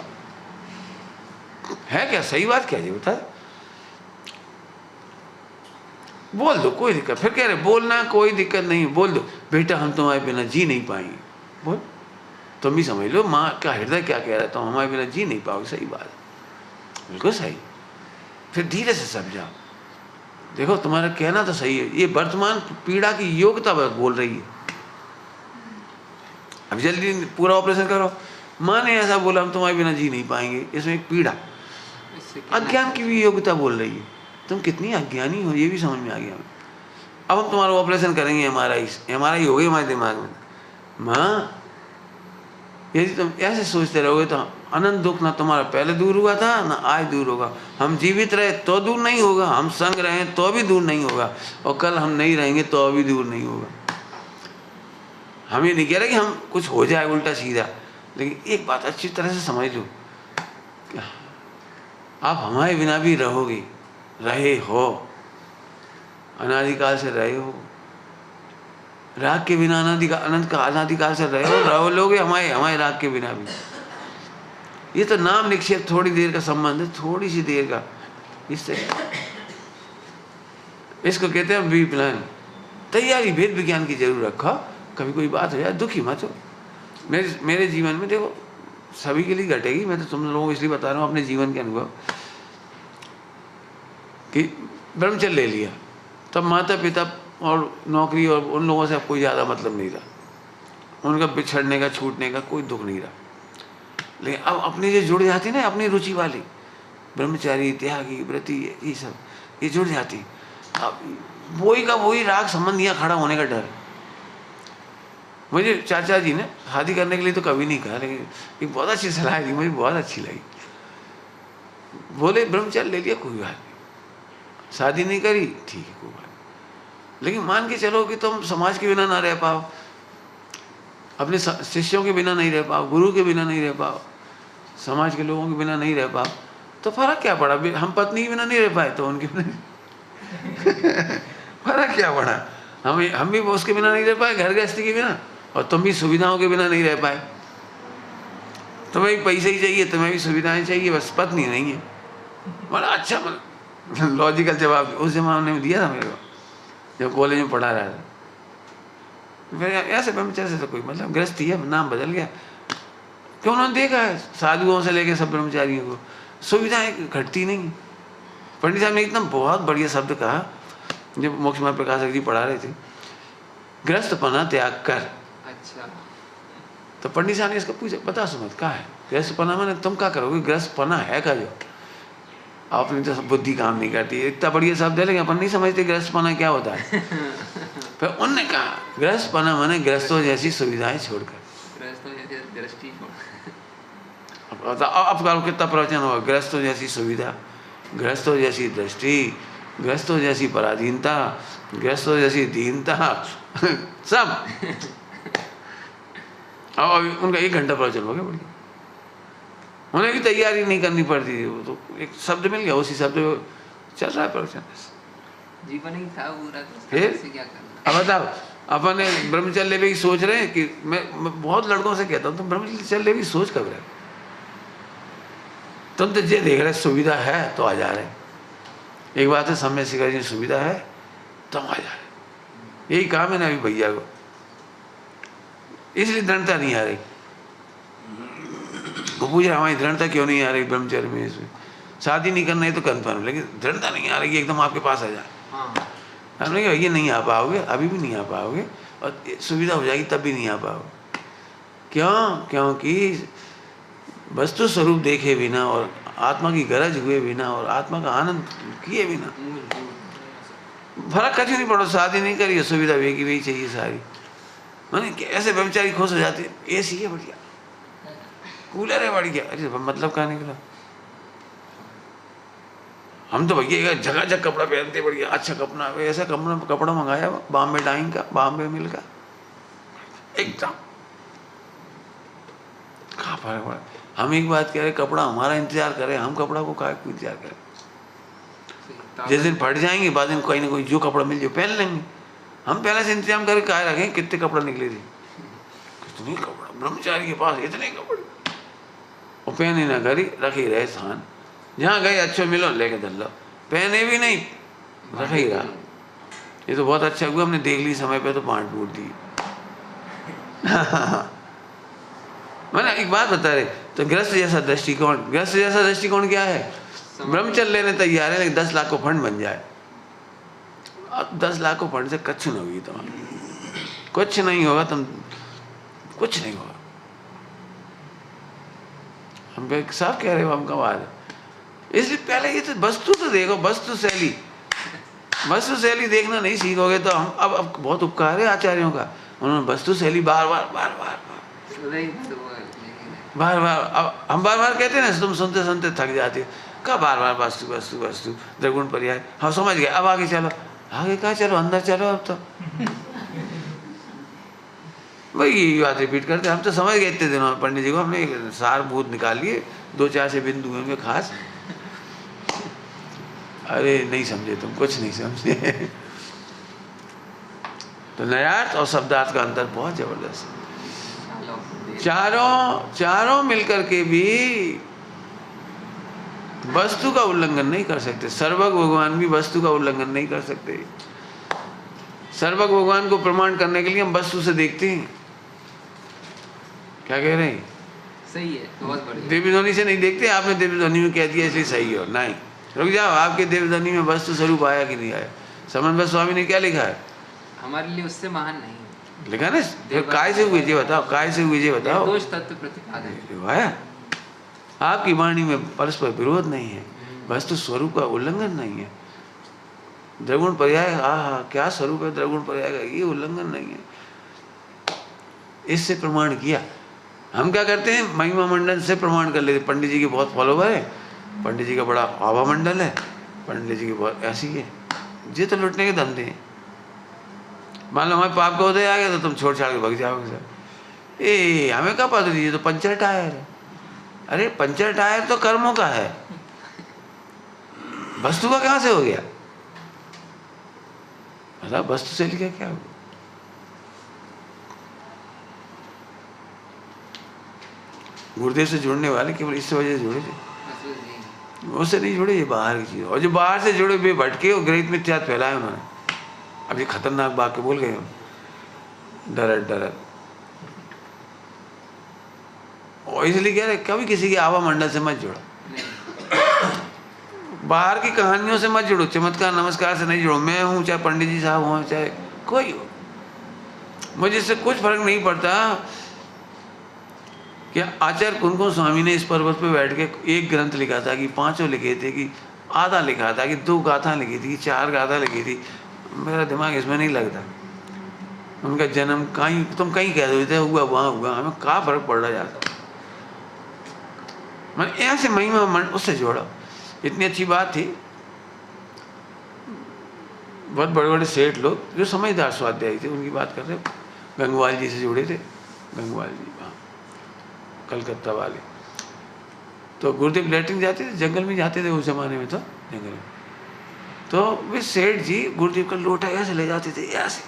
है क्या सही बात, क्या जी बता, बोल दो, कोई दिक्कत। फिर कह रहे बोलना कोई दिक्कत नहीं, बोल दो बेटा हम तुम्हारे बिना जी नहीं पाएंगे। बोल, तुम भी समझ लो माँ का हृदय क्या कह रहा है, तुम हमारे बिना जी नहीं पाओगे। सही बात, बिल्कुल सही। फिर धीरे से समझाओ, देखो तुम्हारा कहना तो सही है, ये वर्तमान पीड़ा की योग्यता बोल रही है। अब जल्दी पूरा ऑपरेशन करो। माँ ने ऐसा बोला हम तुम्हारे बिना जी नहीं पाएंगे, इसमें एक पीड़ा, अज्ञान की भी योग्यता बोल रही है। तुम कितनी अज्ञानी हो ये भी समझ में आ गया। अब हम तुम्हारा ऑपरेशन करेंगे, एमआरआई हो गई हमारे दिमाग में। माँ यदि तुम ऐसे सोचते रहोगे तो अनंत दुख ना तुम्हारा पहले दूर हुआ था ना आज दूर होगा। हम जीवित रहे तो दूर नहीं होगा, हम संग रहे तो भी दूर नहीं होगा, और कल हम नहीं रहेंगे तो भी दूर नहीं होगा। हम ये नहीं कह रहे कि हम कुछ हो जाए उल्टा सीधा, लेकिन एक बात अच्छी तरह से समझ लो, आप हमारे बिना भी रहोगे, रहे हो, अनादिकाल से रहे हो। राग के बिना अनादिकाल से रहे हो, रहो लोगे हमारे राग के बिना भी। ये तो नाम निक्षेप, थोड़ी देर का संबंध है, थोड़ी सी देर का। इससे इसको कहते हैं बी प्लान, तैयारी भेद विज्ञान की जरूर रखो। कभी कोई बात हो जाए दुखी मत हो। मेरे जीवन में देखो सभी के लिए घटेगी, मैं तो तुम लोगों को इसलिए बता रहा हूँ अपने जीवन के अनुभव, कि ब्रह्मचर्य ले लिया तब माता पिता और नौकरी और उन लोगों से अब कोई ज़्यादा मतलब नहीं रहा, उनका बिछड़ने का छूटने का कोई दुख नहीं रहा। लेकिन अब अपनी जो जुड़ जाती ना अपनी रुचि वाली, ब्रह्मचारी, त्यागी, व्रती, ये सब ये जुड़ जाती। अब वही का वही राग संबंध यहाँ खड़ा होने का डर। मुझे चाचा जी ने शादी करने के लिए तो कभी नहीं कहा, लेकिन एक बहुत अच्छी सलाह दी, मुझे बहुत अच्छी लगी। बोले ब्रह्मचर्य ले लिया कोई बात नहीं, शादी नहीं करी ठीक है कोई बात नहीं, लेकिन मान के चलो कि तुम समाज के बिना ना रह पाओ, अपने शिष्यों के बिना नहीं रह पाओ, गुरु के बिना नहीं रह पाओ, समाज के लोगों के बिना नहीं रह पाओ, तो फर्क क्या पड़ा? हम पत्नी के बिना नहीं रह पाए तो उनके बिना फर्क क्या पड़ा? हम भी उसके बिना नहीं रह पाए, घर गृहस्थी के बिना, और तुम भी सुविधाओं के बिना नहीं रह पाए। तुम्हें भी पैसे ही चाहिए, तुम्हें भी सुविधाएं चाहिए, बस पत्नी नहीं है। बड़ा अच्छा मतलब लॉजिकल जवाब उस जमाने में दिया था मेरे को, जब कॉलेज में पढ़ा रहा था। फिर ऐसे ब्रह्मचर्य से तो कोई मतलब, गृहस्थी है, नाम बदल गया। क्यों? उन्होंने देखा है साधुओं से लेके सब ब्रह्मचारियों को सुविधाएं घटती नहीं। पंडित साहब ने एकदम बहुत बढ़िया शब्द कहा जब मोक्षमार्ग प्रकाशक जी पढ़ा रहे थे, गृहस्थपना त्याग कर। अच्छा। तो पंडित साहब ने इसका पूछा, बता सुमत क्या है गृहस्थपना? मैंने तुम क्या करोगे? गृहस्थपना है का जो आपने तो बुद्धि काम नहीं करती, इतना बढ़िया शब्द है लेकिन अपन नहीं समझते गृहस्थपना क्या होता है। फिर उनने कहा गृहस्थपना माने गृहस्थों जैसी सुविधाएं छोड़कर। अब करो कितना प्रवचन होगा, गृहस्थों जैसी सुविधा, गृहस्थों जैसी दृष्टि, गृहस्थों जैसी पराधीनता, गृहस्थों जैसी दीनता सब। अब उनका 1 घंटा प्रवचन हो गया बढ़िया, उन्हें भी तैयारी नहीं करनी पड़ती थी, वो तो एक शब्द मिल गया, उसी शब्द चल रहा है प्रवचन। जीवन ही था पूरा, तो फिर से क्या करना? अब बताओ, अपन ब्रह्मचर्य लेने की सोच रहे हैं कि मैं बहुत लड़कों से कहता हूँ तुम ब्रह्मचर्य लेने की सोच कब रहे? तुम तो ये देख रहे सुविधा है तो आ जा रहे। एक बात है, समय शिखर जी सुविधा है तुम आ जा रहे, यही काम है ना अभी भैया को, इसलिए दृढ़ता नहीं आ रही। वो पूछ रहा हमारी दृढ़ता क्यों नहीं आ रही ब्रह्मचर्य में? इसमें शादी नहीं करना है तो कन्फर्म, लेकिन दृढ़ता नहीं आ रही एकदम आपके पास आ जाए। हमने कहा ये नहीं आ पाओगे, अभी भी नहीं आ पाओगे, और सुविधा हो जाएगी तब भी नहीं आ पाओगे। क्यों? क्योंकि वस्तु स्वरूप देखे बिना और आत्मा की गरज हुए बिना और आत्मा का आनंद किए बिना फर्क कहीं नहीं पड़ो। शादी नहीं करी, सुविधा वे की वही चाहिए सारी। मैंने ऐसे ब्रह्मचारी खुश हो जाते, एसी है बढ़िया, कूलर है बढ़िया, अरे मतलब कहाँ निकला? हम तो भैया झकाझक कपड़ा पहनते बढ़िया, अच्छा कपड़ा, ऐसा कपड़ा मंगाया बॉम्बे डाइंग का, बॉम्बे मिल का, एकदम कहाँ फर्क पड़ा। हम एक बात कह रहे, कपड़ा हमारा इंतजार करे, हम कपड़ा को काय को इंतजार करें? जिस दिन फट जाएंगे बाद दिन कोई ना कोई जो कपड़ा मिल जाए पहन लेंगे। हम पहले से इंतजाम करके काय रखें? कितने कपड़ा निकले थे, कितने कपड़ा ब्रह्मचारी के पास, इतने कपड़े, और पहने ना करी रखे रहे स्थान, जहाँ गए अच्छे मिलो लेके धर लो, पहने भी नहीं रखे ही रहा। ये तो बहुत अच्छा हुआ हमने देख ली समय पे तो बांट बूट दी। मैंने एक बात बता रहे, तो गृहस्थ जैसा दृष्टिकोण, गृहस्थ जैसा दृष्टिकोण क्या है? ब्रह्मचर्य लेने तैयार है लेकिन 10 लाख को फंड बन जाए। अब 10 लाख को फंड से कुछ नहीं होगी, तुम कुछ नहीं होगा, तुम कुछ नहीं होगा। हम साफ कह रहे हो, हम कब आ रहे? इसलिए पहले ये तो वस्तु तो देखो, वस्तु शैली, वस्तु शैली देखना नहीं सीखोगे तो हम अब बहुत उपकार है आचार्यों का, उन्होंने वस्तु शैली बार बार अब हम बार बार कहते हैं ना, तुम सुनते सुनते थक जाते हो, कब बार बार वस्तु वस्तु वस्तु द्रगुण पर्याय। हम समझ गए, अब आगे चलो, आगे कहाँ चलो, अंदर चलो। अब तो वही यही बात रिपीट करते, हम तो समझ गए इतने दिनों में पंडित जी को, हमने सारभूत निकाल लिए, 2-4 से बिंदु में खास। अरे नहीं समझे तुम, कुछ नहीं समझे। तो नयार्थ और शब्दार्थ का अंतर बहुत जबरदस्त है। चारों मिलकर के भी वस्तु का उल्लंघन नहीं कर सकते। सर्वज्ञ भगवान भी वस्तु का उल्लंघन नहीं कर सकते। सर्वज्ञ भगवान को प्रमाण करने के लिए हम वस्तु से देखते हैं। क्या कह रहे हैं? सही है, बहुत बढ़िया। देवी ध्वनि से नहीं देखते। आपने देवी ध्वनि में कह दिया इसलिए सही हो, नहीं, रुक जाओ, आपके देवी ध्वनि में वस्तु स्वरूप आया कि नहीं आया? समन्वय स्वामी ने क्या लिखा है? हमारे लिए उससे महान नहीं लिखा ना, काय से हुए ये बताओ, काय से हुए ये बताओ। दोष तत्व प्रतिपादन आया। आपकी वाणी में परस्पर विरोध नहीं है, वस्तु स्वरूप का उल्लंघन नहीं है। द्रगुण पर्याय, क्या स्वरूप है द्रगुण पर्याय का, ये उल्लंघन नहीं है। इससे प्रमाण किया। हम क्या करते हैं, महिमा मंडल से प्रमाण कर लेते। पंडित जी के बहुत फॉलोवर है, पंडित जी का बड़ा आवा मंडल है, पंडित जी की बहुत ऐसी है, ये तो लुटने के धंधे हैं। मान लो हमारे पाप का उदय आ गया तो तुम छोड़ छाड़ के भाग जाओगे सर। हमें क्या पता, ये तो पंचर टायर है। अरे पंचर टायर तो कर्मों का है, वस्तु का कहाँ से हो गया? मतलब वस्तु से लिखा क्या हो? गुरुदेव से जुड़ने वाले केवल इस वजह से जुड़े थे, उससे नहीं जुड़े, ये बाहर की चीज। और जो बाहर से जुड़े वे भटके और ग्रहित मिथ्यात्व फैलाए उन्होंने। अब ये खतरनाक बात के बोल गए हम, डरत डरत। और इसलिए कह रहे कभी किसी के आवा मंडल से मत जुड़ो, बाहर की कहानियों से मत जुड़ो, चमत्कार नमस्कार से नहीं जुड़ो। मैं हूँ, चाहे पंडित जी साहब हो, चाहे कोई हो, मुझे इससे कुछ फर्क नहीं पड़ता। कि आचार्य कुंकुम स्वामी ने इस पर्वत पे बैठ के एक ग्रंथ लिखा था कि 5 लिखे थे, कि आधा लिखा था, कि 2 गाथा लिखी थी, कि 4 गाथा लिखी थी, मेरा दिमाग इसमें नहीं लगता। उनका जन्म कहीं तुम कहीं कह देते हुआ वहाँ हुआ, हमें क्या फर्क पड़ रहा जाता। मैंने ऐसे महिमा मन उससे जोड़ा, इतनी अच्छी बात थी। बहुत बड़े बड़े सेठ लोग जो समझदार स्वाध्यायी थे, उनकी बात कर रहे, गंगवाल जी से जुड़े थे, गंगवाल जी वहाँ कलकत्ता वाले। तो गुरुदेव लैट्रिन जाते थे, जंगल में जाते थे उस जमाने में, तो जंगल में तो वे सेठ जी गुरुदेव का लोटा ऐसे ले जाते थे, ऐसे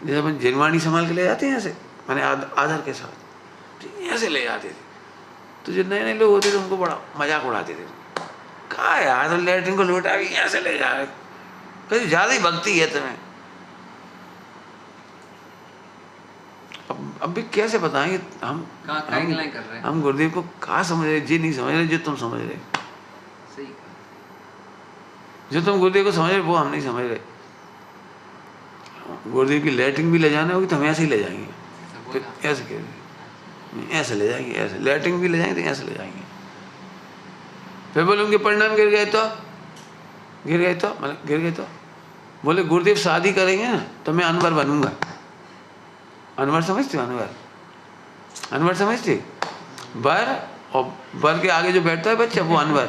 जैसे अपन जिनवाणी संभाल के ले जाते हैं, ऐसे मैंने आधार के साथ ऐसे ले जाते थे। तो जो नए नए लोग होते थे उनको बड़ा मजाक उड़ाते थे, कहा यार तो लैट्रिन को लोटा भी ऐसे ले जा रहे, कहीं ज़्यादा ही भक्ति है तुम्हें। अब भी कैसे बताएंगे हम गुरुदेव को कहाँ समझ रहे, जी नहीं समझ रहे जो तुम समझ रहे। सही जो तुम गुरुदेव को समझ रहे वो हम नहीं समझ रहे। गुरुदेव की लैट्रिन भी ले जाना होगी तो हम ऐसे ही ले जाएंगे, फिर ऐसे कह ऐसे ले जाएंगे, ऐसे लैट्रिन भी ले जाएंगे तो ऐसे ले जाएंगे। फिर बोले उनके परिणाम गिर गए तो मतलब गिर गए तो बोले गुरुदेव शादी करेंगे ना तो मैं अनवर बनूंगा। अनवर समझते हो? अनवर समझते? बर, और बर के आगे जो बैठता है बच्चा वो अनवर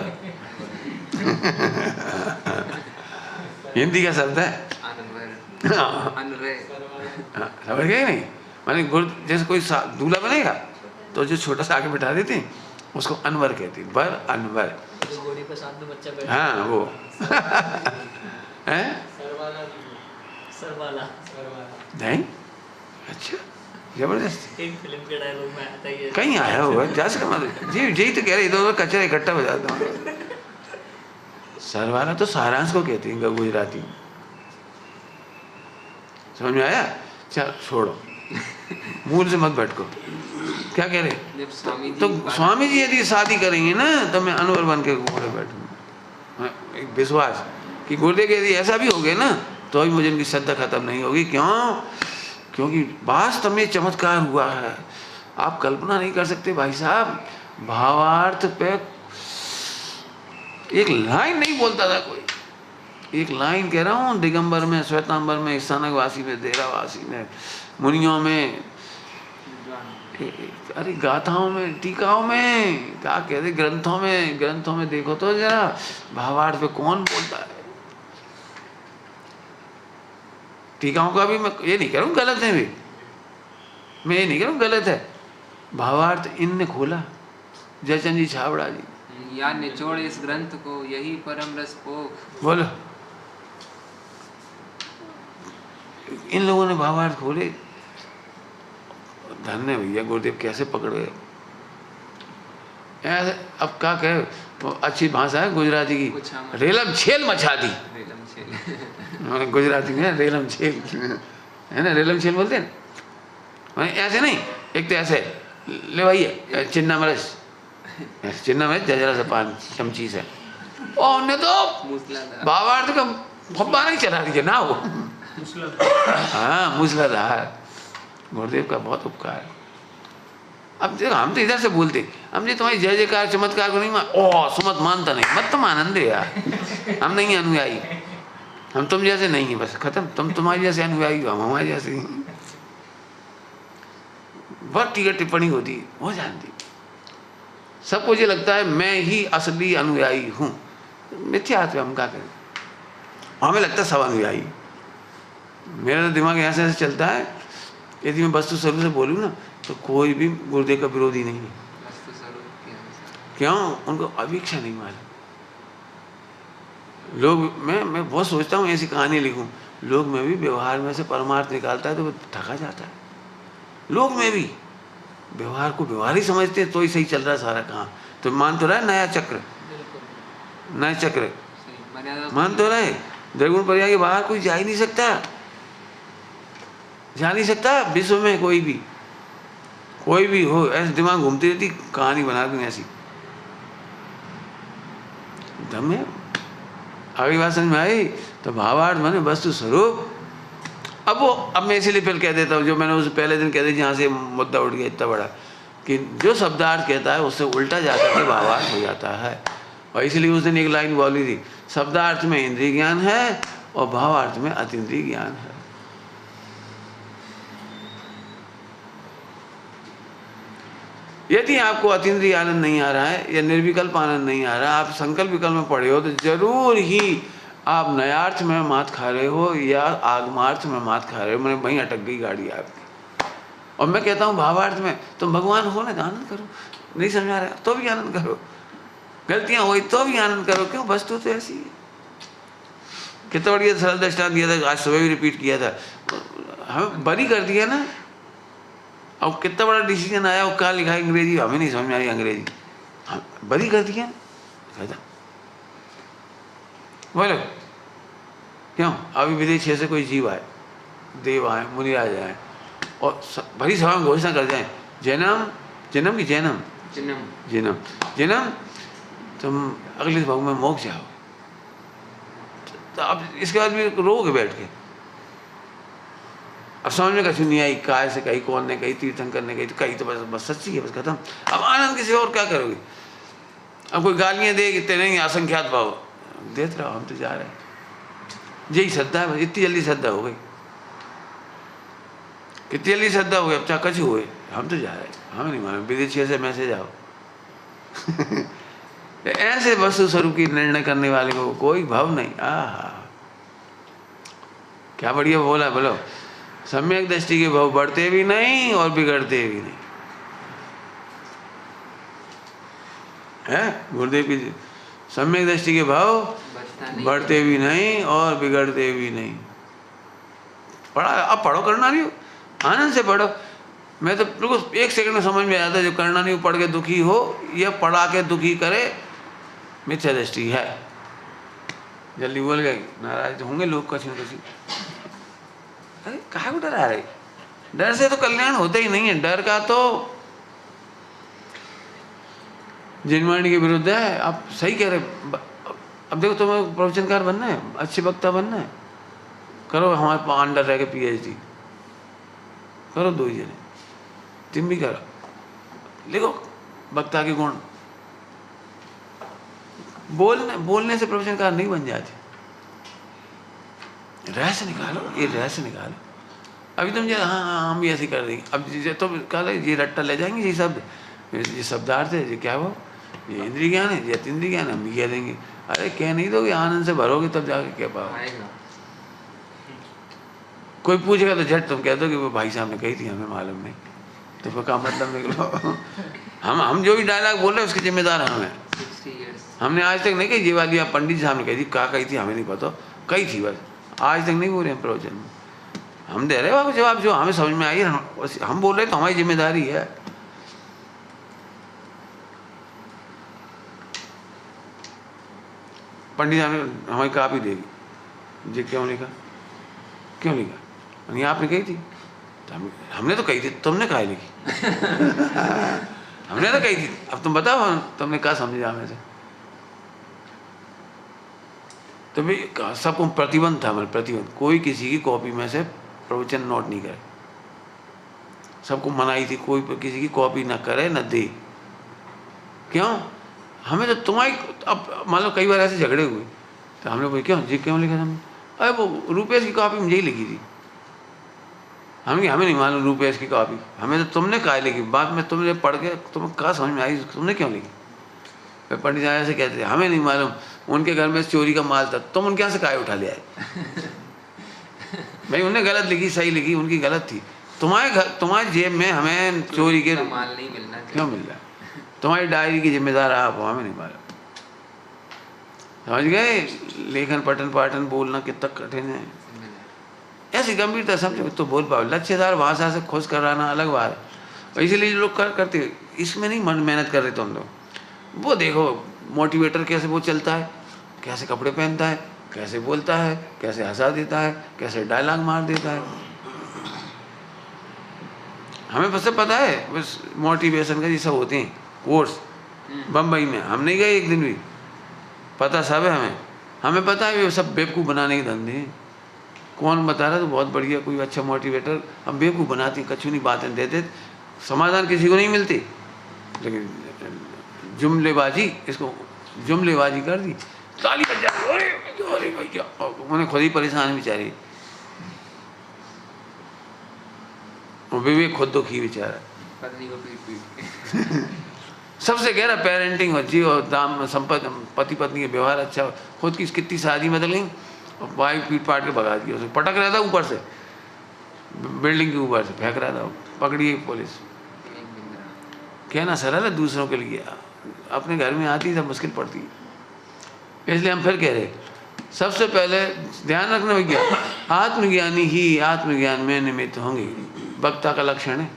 हिंदी का शब्द है। समझ गए नहीं? माने गुरु जैसे कोई दूल्हा बनेगा तो जो छोटा सा आगे बैठा देते हैं उसको अनवर कहते हैं, बर अनवर। हाँ वो है नहीं, अच्छा जबरदस्त एक फिल्म के डायलॉग में आता ही है, कहीं आया होगा जा सकता जी, यही तो कह रहे इधर उधर कचरा इकट्ठा हो जाता हूँ। सरवाला तो सारांश को कहते हैं गुजराती, समझ में आया? चल छोड़ो, मूल से मत भटको। क्या कह रहे? तो स्वामी जी यदि शादी करेंगे ना तो मैं अनवर बन के घोड़े बैठूंगा। एक विश्वास कि गुरुदेव यदि ऐसा भी हो गया ना तो भी मुझे उनकी श्रद्धा खत्म नहीं होगी। क्यों? क्योंकि वास्तव में चमत्कार हुआ है, आप कल्पना नहीं कर सकते भाई साहब। भावार्थ पे एक लाइन नहीं बोलता था कोई, एक लाइन कह रहा हूँ। दिगंबर में, श्वेतांबर में, स्थानकवासी में, देरावासी में, मुनियों में, अरे गाथाओं में, टीकाओं में, क्या कहते ग्रंथों में देखो तो जरा भावार्थ पे कौन बोलता है। टीकाओं का भी मैं ये नहीं कह रहा हूँ गलत है, भी मैं ये नहीं कह रहा हूँ गलत है। भावार्थ इनने खोला, जयचंद जी छाबड़ा जी, या निचोड़ इस ग्रंथ को यही परम रस पोख। बोलो, इन लोगों ने भावार्थ खोले। धन्य भैया गुरुदेव कैसे पकड़ गए ऐसे। अब क्या कहे, अच्छी भाषा है गुजराती की, रेलम छेल मचा दी। गुजराती में रेलम छेल है ना, रेलम छेल बोलते हैं ना, ऐसे नहीं। एक तो ऐसे ले भैया चिन्ना मरस, चिन्ना में जरा सा पान चमची से, और उन्हें तो भावार्थ का फब्बा नहीं चला दीजिए ना वो। हाँ मूसलाधार, गुरुदेव का बहुत उपकार है। अब देखो हम तो इधर से बोलते, हम जी तुम्हारी जय जयकार चमत्कार को नहीं सुमत मानता नहीं, मत तुम आनंद है यार, हम नहीं अनुयायी, हम तुम जैसे नहीं है, बस खत्म। तुम तुम्हारे जैसे अनुयायी हो, हम हमारे जैसे ही। बहुत टीका टिप्पणी होती, हो जानती। सबको ये लगता है मैं ही असली अनुयायी हूँ, मिथ्यात्व, हम क्या करें। हमें लगता है सब अनुयायी। मेरा तो दिमाग यहाँ से ऐसे चलता है, यदि मैं वस्तु स्वरूप से बोलूँ ना तो कोई भी गुरुदेव का विरोधी नहीं है। वस्तु स्वरूप के अनुसार। क्यों? उनको अवीक्षा नहीं मालूम। लोग मैं बहुत सोचता हूँ ऐसी कहानी लिखूं, लोग में भी व्यवहार में से परमार्थ निकालता है तो वो थका जाता है। लोग में भी व्यवहार को व्यवहार ही समझते हैं तो ही सही चल रहा है सारा काम। तो मान तो रहा है नया चक्र, बिल्कुल नया चक्र सही, मर्यादा मान तो रहे। द्रगुण पर्याय के बाहर कोई जा ही नहीं सकता, जा नहीं सकता विश्व में कोई भी हो। ऐसे दिमाग घूमती रहती, कहानी बना दूँ ऐसी दम है। आगे बात समझ में आई? तो भावार्थ माने वस्तु स्वरूप। अब मैं इसीलिए फिर कह देता हूँ, जो मैंने उस पहले दिन कह दी जहाँ से मुद्दा उठ गया इतना बड़ा, कि जो शब्दार्थ कहता है उससे उल्टा जाकर के भावार्थ हो जाता है। और इसलिए उस दिन एक लाइन बोली थी, शब्दार्थ में इंद्रिय ज्ञान है और भावार्थ में अतीन्द्रिय ज्ञान है। यदि आपको अतीन्द्रिय आनंद नहीं आ रहा है या निर्विकल्प आनंद नहीं आ रहा, आप संकल्प विकल्प में पड़े हो, तो जरूर ही आप नयार्थ में मात खा रहे हो या आगमार्थ में मात खा रहे हो। मैंने वहीं अटक गई गाड़ी आपकी। और मैं कहता हूँ भावार्थ में तुम भगवान हो ना, तो आनंद करो। नहीं समझ आ रहा तो भी आनंद करो, गलतियाँ हुई तो भी आनंद करो। क्यों? वस्तु तो ऐसी है। कितना बढ़िया सरल दृष्टांत दिया था, आज सुबह भी रिपीट किया था। हमें बरी कर दिया ना। अब कितना बड़ा डिसीजन आया, वो क्या लिखा है अंग्रेजी, हमें नहीं समझ में आई अंग्रेजी, बरी कर दिया। बोलो क्यों? अभी विदेश से कोई जीव आए, देव आए, मुनिराज आए और भरी सभा में घोषणा कर जाए, जन्म जन्म की जन्म जन्म जन्म जन्म तुम अगले भाग में मोक्ष जाओ। तो अब इसके बाद भी रोगे बैठ के। अब समझ में कछु नहीं आई, काय से कही, कौन ने कही, तीर्थंकर ने कही, तो कही तो बस सच्ची है, बस खत्म। अब आनंद किसी और क्या करोगे? अब कोई गालियाँ दे कि तेरे असंख्यात भाव देते रहो, हम तो जा रहे हैं। यही श्रद्धा है, बस इतनी जल्दी श्रद्धा हो गई, कितनी जल्दी श्रद्धा हो गई। अब चाहे कछु हुए, हम तो जा रहे हैं, हमें नहीं मालूम विदेशी से मैसेज आओ। ऐसे वस्तु स्वरूप की निर्णय करने वाले को कोई भाव नहीं। आहा क्या बढ़िया बोला, बोलो। सम्यक दृष्टि के भाव बढ़ते भी नहीं और बिगड़ते भी नहीं है। गुरुदेव की सम्यक दृष्टि के भाव बढ़ते भी नहीं और बिगड़ते भी नहीं। पढ़ा, अब पढ़ो करना नहीं हो, आनंद से पढ़ो। मैं तो बिल्कुल एक सेकंड में समझ में आता है, जो करना नहीं हो पढ़ के दुखी हो या पढ़ा के दुखी करे, मिथ्या दृष्टि है। जल्दी बोल गए, नाराज तो होंगे लोग कहीं न कहीं। अरे कहाँ को डरा रहे? डर से तो कल्याण होता ही नहीं है। डर का तो जिनवाणी के विरुद्ध है। आप सही कह रहे। अब देखो, तुम्हें प्रवचनकार बनना है, अच्छे वक्ता बनना है, करो हमारे अंडर रह के PhD करो, 2 जने, तुम भी करो, लिखो वक्ता के गुण। बोलने से प्रवचनकार नहीं बन जाते। रहस्य निकालो, ये रहस्य निकालो। अभी तुम जो हाँ हम भी ऐसे कर देंगे। अब तो कहा ये रट्टा ले जाएंगे, ये शब्द, ये शब्दार्थ है, ये क्या वो, ये इंद्रिय ज्ञान है, ये अतीन्द्रिय ज्ञान है, हम भी कह देंगे। अरे कह नहीं दोगे, आनंद से भरोगे तब जाके कह पाओगे। कोई पूछेगा तो झट तुम कह दो कि वो भाई साहब ने कही थी, हमें मालूम नहीं। तो फिर क्या मतलब निकलो। हम जो भी डायलॉग बोल रहे हैं उसके जिम्मेदार हमें। हमने आज तक नहीं कही ये वाली, आप पंडित साहब ने कही थी, कहा कही थी हमें नहीं पता, कही थी बस, आज तक नहीं बोले हम प्रवचन में। हम दे रहे हैं जवाब जो हमें समझ में आई, हम बोल रहे तो हमारी जिम्मेदारी है। पंडित साहब ने हमारी कापी देगी, ये क्यों लिखा, क्यों लिखा, नहीं आपने कही थी, तो हमने तो कही थी, तुमने कहा लिखी। हमने तो कही थी, अब तुम बताओ तुमने क्या समझा हमें से। तो भाई सबको प्रतिबंध था, हमारे प्रतिबंध, कोई किसी की कॉपी में से प्रवचन नोट नहीं करे। सबको मनाई थी, कोई किसी की कॉपी ना करे ना दे। क्यों? हमें तो तुम्हारी, अब मान लो कई बार ऐसे झगड़े हुए तो हमने बोले क्यों जी क्यों लिखा तुमने? अरे वो रुपेश की कॉपी में यही लिखी थी। हमें नहीं मालूम रूपेश की कॉपी, हमें तो तुमने कहा लिखी, बाद में तुमने पढ़ के तुम्हें कहा समझ में आई तुमने क्यों लिखी। फिर पंडित जी ऐसे कहते थे हमें नहीं मालूम, उनके घर में चोरी का माल था, तुम उनके यहाँ से काहे उठा ले आए। भाई उन्हें गलत लिखी सही लिखी, उनकी गलत थी। तुम्हारे घर तुम्हारी जेब में हमें चोरी के माल नहीं मिलना क्यों मिल रहा है, तुम्हारी डायरी की जिम्मेदार आप हो, हमें नहीं मालूम। समझ गए, लेखन पठन पाठन बोलना कितना कठिन है, ऐसी गंभीरता समझो तो बोल पाओ। लक्ष्यदार भाषा से खुश कराना अलग बात है, इसीलिए जो लोग करते इसमें नहीं मेहनत कर रहे तुम लोग। वो देखो मोटिवेटर कैसे वो चलता है, कैसे कपड़े पहनता है, कैसे बोलता है, कैसे हंसा देता है, कैसे डायलॉग मार देता है। हमें बस पता है, बस मोटिवेशन का ये सब होते हैं कोर्स बम्बई में, हम नहीं गए एक दिन भी, पता सब है हमें पता है, वो सब बेवकूफ़ बनाने के धंधे हैं। कौन बता रहा तो बहुत बढ़िया कोई अच्छा मोटिवेटर, हम बेवकूफ़ बनाते हैं, कछू नहीं बातें देते, समाधान किसी को नहीं मिलती, लेकिन जुमलेबाजी, इसको जुमलेबाजी कर दी, ताली बज जाती, अरे भैया, उन्हें खुद ही परेशान बेचारी, विवेक खुद दुखी बेचारा। पत्नी को पीट पीट सबसे गहरा पेरेंटिंग हो जी, और दाम संपत्ति पति पत्नी के व्यवहार अच्छा हो, खुद की कितनी शादी बदल गई और वाइफ पीट पाट के भगा दिया, उसे पटक रहा था ऊपर से, बिल्डिंग के ऊपर से फेंक रहा था, पकड़ी पुलिस। कहना सरल है दूसरों के लिए, अपने घर में आती तब मुश्किल पड़ती है। इसलिए हम फिर कह रहे सबसे पहले ध्यान रखना भैया, आत्मज्ञानी ही आत्मज्ञान में निमित्त होंगे, वक्ता का लक्षण है।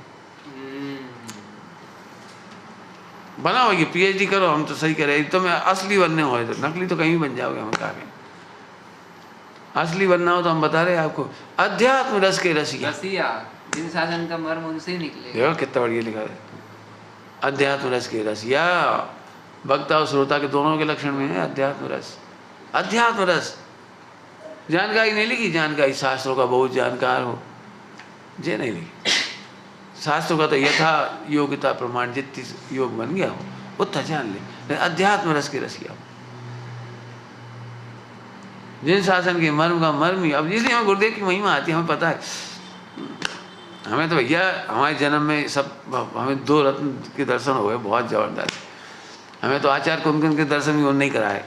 बनाओ ये पीएचडी करो, हम तो सही कह रहे हैं, तो मैं असली बनने हो तो नकली तो कहीं भी बन जाओगे, हम कहा असली बनना हो तो हम बता रहे हैं आपको, अध्यात्म रस के रसिया, जिन शासन का मर्म उनसे ही निकले। देखो कितना बढ़िया लिखा है, अध्यात्म रस के रसिया, वक्ता और श्रोता के दोनों के लक्षण में है अध्यात्म रस। अध्यात्म रस जानकारी नहीं लिखी, जानकारी शास्त्रों का बहुत जानकार हो जे नहीं लिखी, शास्त्रों का तो यथा योग्यता प्रमाण जितनी योग बन गया हो उतना जान ले, अध्यात्म रस के रसिया जिन शासन के मर्म का मर्म ही। अब इसलिए हमें गुरुदेव की महिमा आती है, हमें पता है, हमें तो भैया हमारे जन्म में सब, हमें दो रत्न के दर्शन हो गए बहुत ज़बरदस्त। हमें तो आचार्य कुंदन के दर्शन भी नहीं कराए,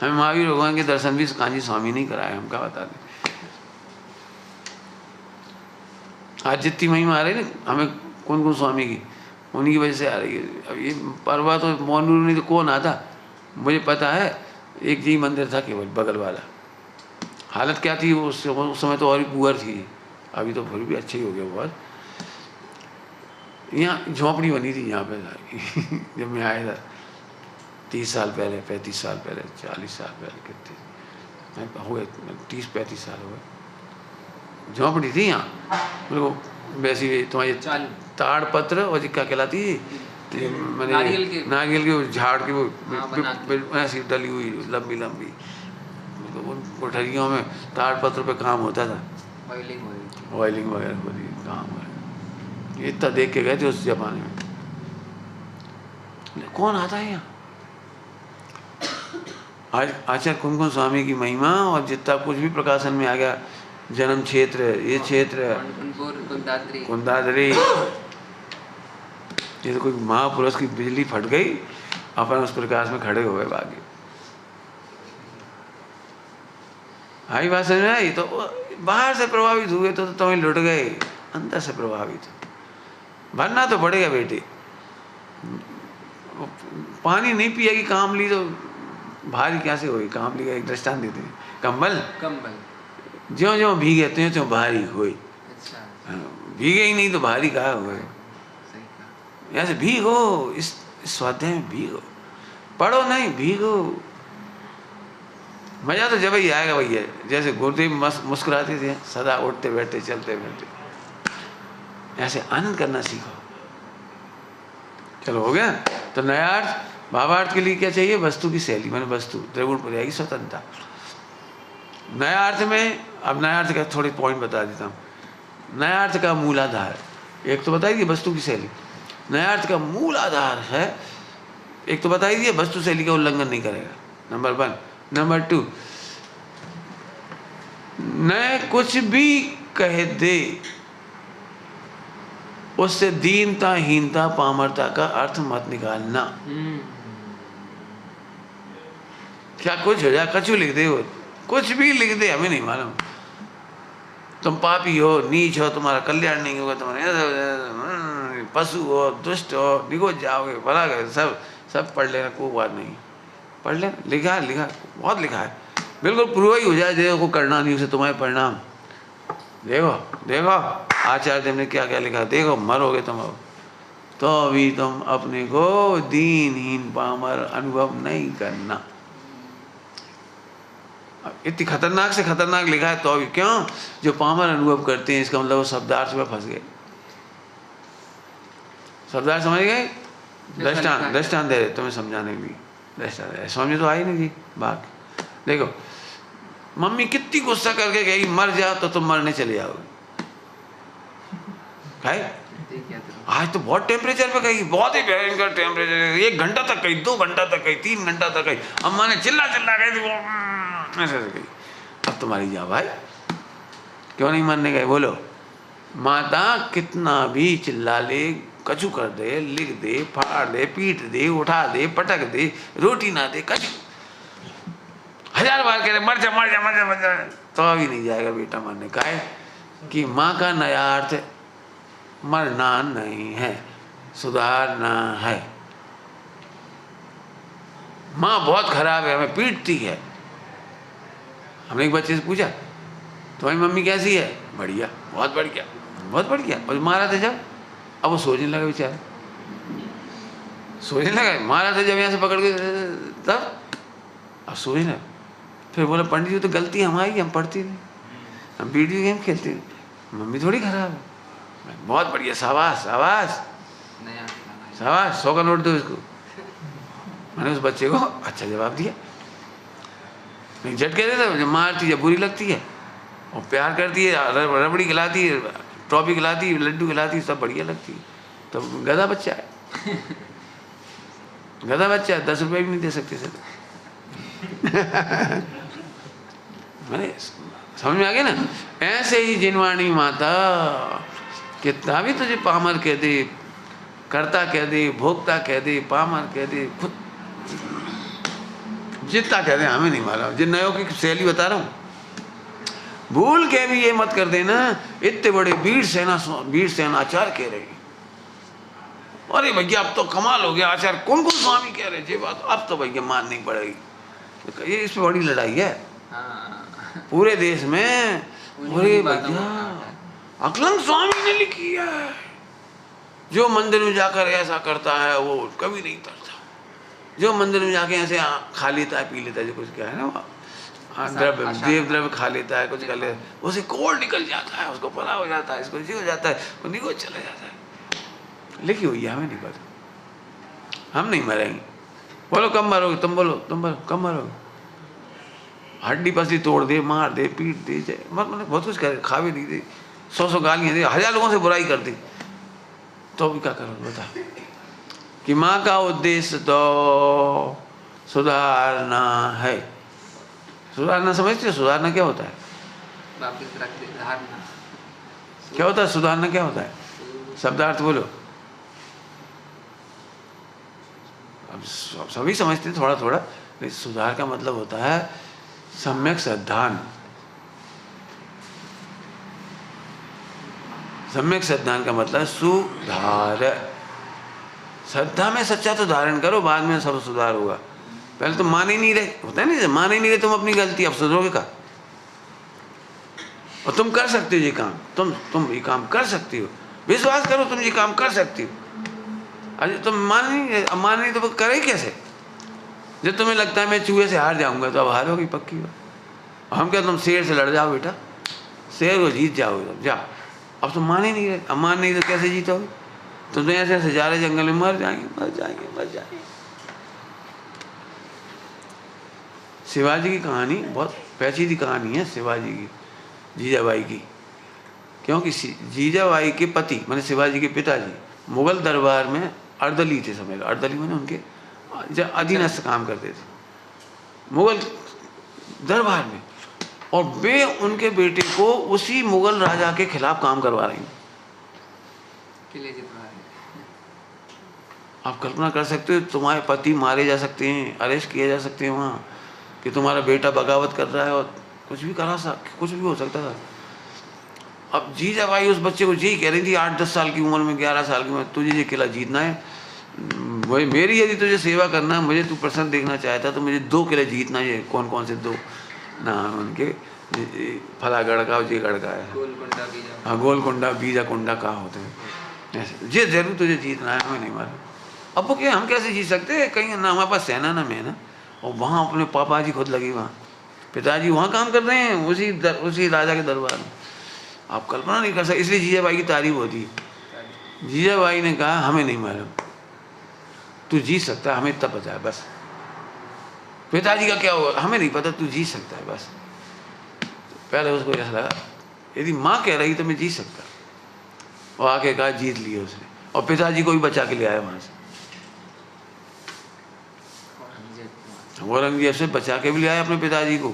हमें महावीर भगवान के दर्शन भी कांजी स्वामी नहीं कराए, हम क्या बता दें। आज जितनी महिमा आ रही है ना हमें कौन स्वामी की, उन्हीं की वजह से आ रही है। अब ये परवा तो मोनूर नहीं तो कौन आता, मुझे पता है, एक जी मंदिर था केवल बगल वाला, हालत क्या थी उस समय तो और भी पुअर थी, अभी तो फिर भी अच्छे ही हो गया बहुत। यहाँ झोंपड़ी बनी थी यहाँ पे जब मैं आया था 30 साल पहले, 35 साल पहले, 40 साल पहले, कितने हुए 30-35 साल हुए, झोंपड़ी थी यहाँ। बिल्कुल वैसी तुम्हारी ताड़ पत्र और क्या कहलाती मैंने नारियल के झाड़ की वो ऐसी डली हुई लंबी लंबी, मतलब उन कोठरियों में ताड़ पत्र पे काम होता था, ऑयलिंग वगैरह हो रही काम है। ये इतना देख के गए थे उस जमाने में। कौन आता है यहाँ? आज आचार्य कुंदन स्वामी की महिमा, और जितना कुछ भी प्रकाशन में आ गया, जन्म क्षेत्र, ये क्षेत्र कुंदादरी, ये तो कोई महापुरुष की बिजली फट गई, अपन उस प्रकाश में खड़े हुए बाकी। आई बात समझ में आई? तो बाहर से प्रभावित हुए तो तुम्हें लुट गए, अंदर से प्रभावित बनना तो पड़ेगा बेटे। पानी नहीं पिएगी कामली तो भारी कैसे होगी? कामली का एक दृष्टांत देते हैं, कंबल ज्यों ज्यों भीगे त्यों त्यों भारी हुई। अच्छा। भीगे ही नहीं तो भारी कहाँ हुए? ऐसे भीगो, इस स्वाध्याय में भीगो, पढ़ो नहीं भीगो, मजा तो जब ही आएगा भैया। जैसे गुरुदेव मुस्कुराते थे, सदा उठते बैठते चलते बैठते, ऐसे आनंद करना सीखो। चलो हो गया। तो नया अर्थ, भावार्थ के लिए क्या चाहिए? वस्तु की शैली, मैंने वस्तु त्रिगुण पर आएगी स्वतंत्रता। नया अर्थ में, अब नया अर्थ का थोड़े पॉइंट बता देता हूँ। नया अर्थ का मूल आधार, एक तो बताइए वस्तु की शैली, नया अर्थ का मूल आधार है। एक तो बता दीजिए वस्तु शैली का उल्लंघन नहीं करेगा, नंबर 1। नंबर 2, नए कुछ भी कह दे, उससे दीनता, हीनता, पामरता का अर्थ मत निकालना। क्या कुछ हो जाए, कछु लिख दे, वो कुछ भी लिख दे, हमें नहीं मालूम। तुम पापी हो, नीच हो, तुम्हारा कल्याण नहीं होगा, तुम्हारे पशु हो, दुष्ट हो, निगोज जाओगे, भला कर, सब पढ़ लेना, कोई बात नहीं, पढ़ लेना, लिखा है, लिखा बहुत लिखा है, बिल्कुल प्रूव ही हो जाए। देखो करना नहीं उसे तुम्हारे परिणाम, देखो देखो आचार्य देव ने क्या क्या लिखा, देखो मरोगे तुम अब, तो अभी तुम अपने को दीनहीन पामर अनुभव नहीं करना। इतनी खतरनाक से खतरनाक लिखा है, तो अभी क्यों? जो पामर अनुभव करते हैं, इसका मतलब वो शब्दार्थ में फंस गए। शब्दार्थ समझ गए? दृष्टांत दे रहे तुम्हें समझाने के लिए, दृष्टांत समझ तो आई नहीं जी बात। देखो मम्मी कितनी गुस्सा करके कहेगी मर जाओ, तो तुम मरने चले जाओगे। आज तो बहुत टेम्परेचर पे कही, बहुत ही भयंकर टेम्परेचर, 1 घंटा तक कही, 2 घंटा तक कही, 3 घंटा तक कही, अम्मा ने चिल्ला कही, ऐसे कही। अब तुम्हारी जा भाई, क्यों नहीं मानने गए बोलो? माता कितना भी चिल्ला ले, कछु कर दे, लिख दे, फाड़ दे, पीट दे, उठा दे, पटक दे, रोटी ना दे, कछु 1000 बार कह रहे मर जा मर जा मर जा मर जा, तो अभी नहीं जाएगा बेटा मानने का है कि माँ का नया अर्थ मरना नहीं है, सुधारना है। माँ बहुत खराब है, हमें पीटती है। हमने एक बच्चे से पूछा तुम्हारी मम्मी कैसी है? बढ़िया, बहुत बढ़िया, बहुत बढ़िया। और मारा था जब, अब वो सोचने लगा बेचारा, सोचने लगा, मारा था जब यहाँ से पकड़ के, तब अब सोचने लगा। फिर बोला पंडित जी तो गलती हमारी, हम पढ़ती नहीं, हम वीडियो गेम खेलते हैं, मम्मी थोड़ी खराब है। बहुत बढ़िया, शाबाश शाबाश शाबाश, 100 का नोट दो इसको। मैंने उस बच्चे को अच्छा जवाब दिया। नहीं झटके देता, जब मारती जब बुरी लगती है, और प्यार करती है, रबड़ी खिलाती है, ट्रॉफी खिलाती है, लड्डू खिलाती है, सब बढ़िया लगती है। तो गधा बच्चा है, गधा बच्चा है, 10 रुपये भी नहीं दे सकते सर। मैंने समझ में आ गया ना? ऐसे ही जिनवाणी माता कितना भी तुझे पामर कह दे, कर्ता कह दे, भोक्ता कह दे, पामर कह दे, खुद जितना कह दे, हमें नहीं मालूम। जिन नयों की शैली बता रहा हूँ, भूल के भी ये मत कर देना इतने बड़े वीर सेनाचार्य कह रहे हैं, अरे भैया अब तो कमाल हो गया, आचार्य कौन कौन स्वामी कह रहे ये बात, अब तो भैया माननी पड़ेगी। ये इस पे बड़ी लड़ाई है पूरे देश में। अरे भैया अकलंग स्वामी ने लिखी है, जो मंदिर में जाकर ऐसा करता है वो कभी नहीं करता, जो मंदिर में जाके ऐसे खा लेता है, पी लेता है, जो कुछ क्या है ना, द्रव्य देव द्रव्य खा लेता है, कुछ कर लेता है, उसे कोड़ निकल जाता है, उसको पला हो जाता है, इसको जी हो जाता है, वो निगोज चला जाता है। लिखी हुई है, हमें नहीं पता, हम नहीं मरेंगे। बोलो कब मरोगे? तुम बोलो, तुम बोलो कब मरोगे? हड्डी पसली तोड़ दे, मार दे, पीट दे, मतलब बहुत कुछ करे, खा भी नहीं दे, 100 गालियाँ दे, 1000 लोगों से बुराई कर दी, तो भी क्या करोगे बता? कि माँ का उद्देश्य तो सुधारना है। सुधारना समझते हो? सुधारना क्या होता है? क्या होता है सुधारना? क्या होता है? शब्दार्थ बोलो। अब सभी समझते हैं थोड़ा थोड़ा, लेकिन सुधार का मतलब होता है सम्यक श्रद्धान। सम्यक श्रद्धान का मतलब सुधार। श्रद्धा में सच्चा तो धारण करो, बाद में सब सुधार होगा। पहले तुम मान ही नहीं रहे, होता है नहीं, मान ही नहीं रहे तुम अपनी गलती, अब सुधरोगे का? और तुम कर सकते हो ये काम, तुम ये काम कर सकती हो, विश्वास करो तुम ये काम कर सकती हो। अरे तुम मान नहीं तो करे कैसे? जब तुम्हें लगता है मैं चूहे से हार जाऊंगा, तो अब हारोगी पक्की बात। हम क्या, तुम शेर से लड़ जाओ बेटा, शेर को जीत जाओगे तुम, जाओ। अब तुम मान ही नहीं रहे, अब मान नहीं तो कैसे जीतोगे? तुम तो ऐसे ऐसे जा रहे जंगल में, मर जाएंगे मर जाएंगे मर जाएंगे। शिवाजी की कहानी बहुत पेचीदी कहानी है, शिवाजी की, जीजाबाई की। क्योंकि जीजाबाई के पति माने शिवाजी के पिताजी मुगल दरबार में अर्दली थे, समझ लो। अर्दली माने उनके अधीनस्थ काम करते थे मुगल दरबार में, और वे उनके बेटे को उसी मुगल राजा के खिलाफ काम करवा रही हैं। किले जितवा रहे हैं। आप कल्पना कर सकते हो, तुम्हारे पति मारे जा सकते हैं, अरेस्ट किए जा सकते हैं वहाँ, कि तुम्हारा बेटा बगावत कर रहा है, और कुछ भी कुछ भी हो सकता था। अब जीजाबाई उस बच्चे को यही कह रही थी 8-10 साल की उम्र में, 11 साल की उम्र में, तुझे ये किला जीतना है, मेरी यदि तुझे सेवा करना है, मुझे तू प्रसन्न देखना चाहता तो मुझे 2 किले जीतना है। कौन कौन से 2 नाम उनके, फलागढ़ का और जेगढ़ का है, गोलकुंडा बीजा। हाँ गोलकुंडा बीजाकुंडा कहाँ होते हैं ऐसे, ये जरूर तुझे जीतना है, हमें नहीं मालूम। अब वो क्या, हम कैसे जीत सकते हैं, कहीं ना हमारे पास सेना ना में ना, और वहाँ अपने पापा जी खुद लगी, वहाँ पिताजी वहाँ काम कर रहे हैं उसी राजा के दरबार में। आप कल्पना नहीं कर सकते। इसलिए जीजाबाई की तारीफ होती है। जीजाबाई ने कहा हमें नहीं मालूम, तू जीत सकता है, हमें इतना पता है बस। पिताजी का क्या होगा हमें नहीं पता, तू जीत सकता है बस। पहले उसको ऐसा लगा यदि माँ कह रही तो मैं जीत सकता, और आके कहा जीत लिया उसने, और पिताजी को भी बचा के ले आया वहाँ से। औरंगजेब से बचा के भी ले आया अपने पिताजी को,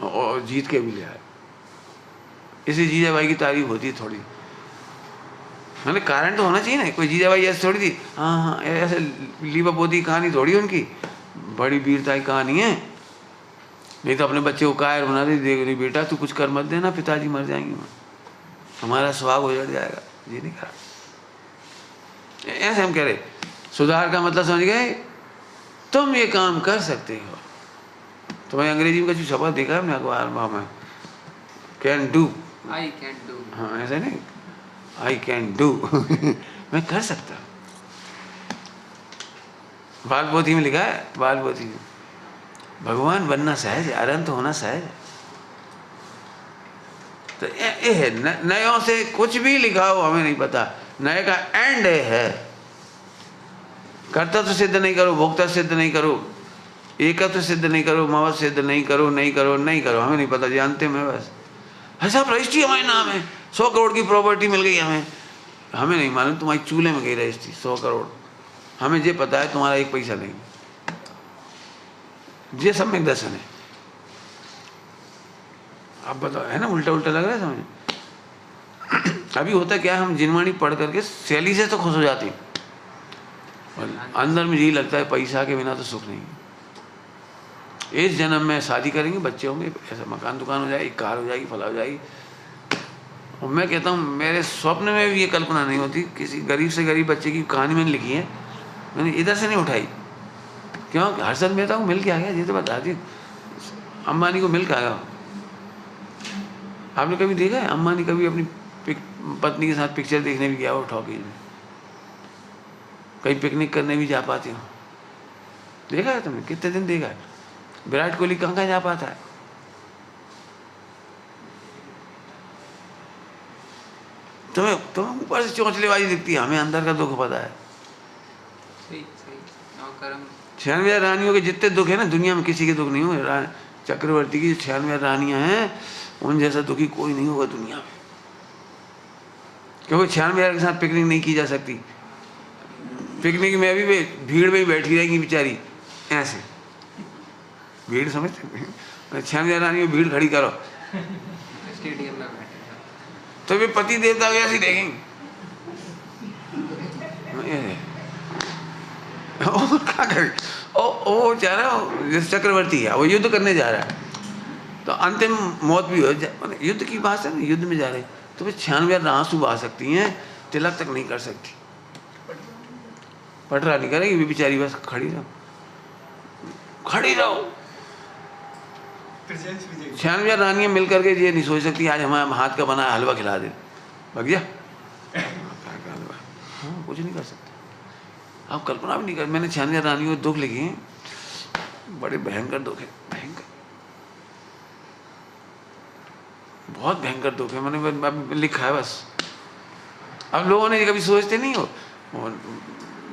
और जीत के भी ले आया। इसलिए जीजाबाई की तारीफ होती है थोड़ी, मैंने कारण तो होना चाहिए ना, कोई जीजाबाई ऐसे थोड़ी थी, हाँ हाँ ऐसे लीबा पोती कहानी थोड़ी उनकी, बड़ी वीरता की कहानी है। नहीं तो अपने बच्चे को कायर बना दे, देख रही बेटा तू कुछ कर मत देना, पिताजी मर जाएंगे, हमारा सुहाग उजड़ जाएगा, ये नहीं कहा। ऐसे हम कह रहे सुधार का मतलब समझ गए, तुम ये काम कर सकते हो। तुम्हें अंग्रेजी में कुछ शब्द देखा है हमने अखबार में, can do, I can do. हाँ ऐसे नहीं, आई कैन डू मैं कर सकता हूँ। बाल पोथी में लिखा है, बाल पोथी में, भगवान बनना सहज है, अनंत होना सहज है। तो ये है नयों से कुछ भी लिखा हो हमें नहीं पता, नए का एंड है, कर्तव्य सिद्ध नहीं करो, भोक्ता सिद्ध नहीं करो, एकत्व सिद्ध नहीं करो, मवत सिद्ध नहीं करो, नहीं करो नहीं करो, हमें नहीं पता, जानते में बस। ऐसा रजिस्ट्री हमारे नाम है, 100 करोड़ की प्रॉपर्टी मिल गई हमें नहीं मालूम तुम्हारी चूल्हे में गई रजिस्ट्री 100 करोड़, हमें ये पता है तुम्हारा 1 पैसा नहीं। ये सम्यक दर्शन है। आप बताओ, है ना, उल्टा उल्टा लग रहा है समझ। अभी होता क्या है, हम जिनवाणी पढ़ करके शैली से तो खुश हो जाते हैं, और अंदर में यही लगता है पैसा के बिना तो सुख नहीं। इस जन्म में शादी करेंगे, बच्चे होंगे, ऐसा मकान दुकान हो जाएगी, कार हो जाएगी, फला हो जाएगी। और मैं कहता हूँ मेरे स्वप्न में भी ये कल्पना नहीं होती। किसी गरीब से गरीब बच्चे की कहानी मैंने लिखी है, मैंने इधर से नहीं उठाई। क्यों? हर्षद मेहता को मिल के आ गया, ये तो बता दी। अम्बानी को मिल के आ गया। आपने कभी देखा है अम्बानी कभी अपनी पत्नी के साथ पिक्चर देखने भी गया हो टॉकीज में? कहीं पिकनिक करने भी जा पाते हो? देखा है तुमने? कितने दिन देखा है? विराट कोहली कहाँ कहाँ जा पाता है? तुम्हें ऊपर से चौंचलेबाजी दिखती है, हमें अंदर का दुख पता है। सही सही नौकरम। 96 रानियों के जितने दुख है ना, दुनिया में किसी के दुख नहीं हुए। चक्रवर्ती की 96 रानियां हैं, उन जैसा दुखी कोई नहीं होगा दुनिया में। क्योंकि 96 के साथ पिकनिक नहीं की जा सकती। पिकनिक में अभी भीड़ में ही बैठी रहेंगी बेचारी, ऐसे भीड़ समझते। 96 रानियों भीड़ खड़ी करो स्टेडियम में बैठे तो वे पति देवता को ऐसे देखेंगे। और क्या करे, ओ जा रहा है, जैसे चक्रवर्ती है, वो युद्ध करने जा रहा है, तो अंतिम मौत भी हो जाए, युद्ध की बात है ना, युद्ध में जा रहे तो वे 96 आंसू बहा सकती हैं, तिलक तक नहीं कर सकती, पटरा नहीं करेगी, वे बेचारी बस खड़ी रहो, खड़ी रहो। 96 रानियां मिल करके ये नहीं सोच सकती आज हमारे हाथ का बना हलवा खिला दे, भग जा। हाँ, कुछ नहीं कर सकते। आप कल्पना भी नहीं कर। मैंने 96 रानियों के दुख लिखे हैं, बड़े भयंकर दुख है, भयंकर, बहुत भयंकर दुख है। मैंने लिखा है बस। अब लोगों ने कभी सोचते नहीं हो,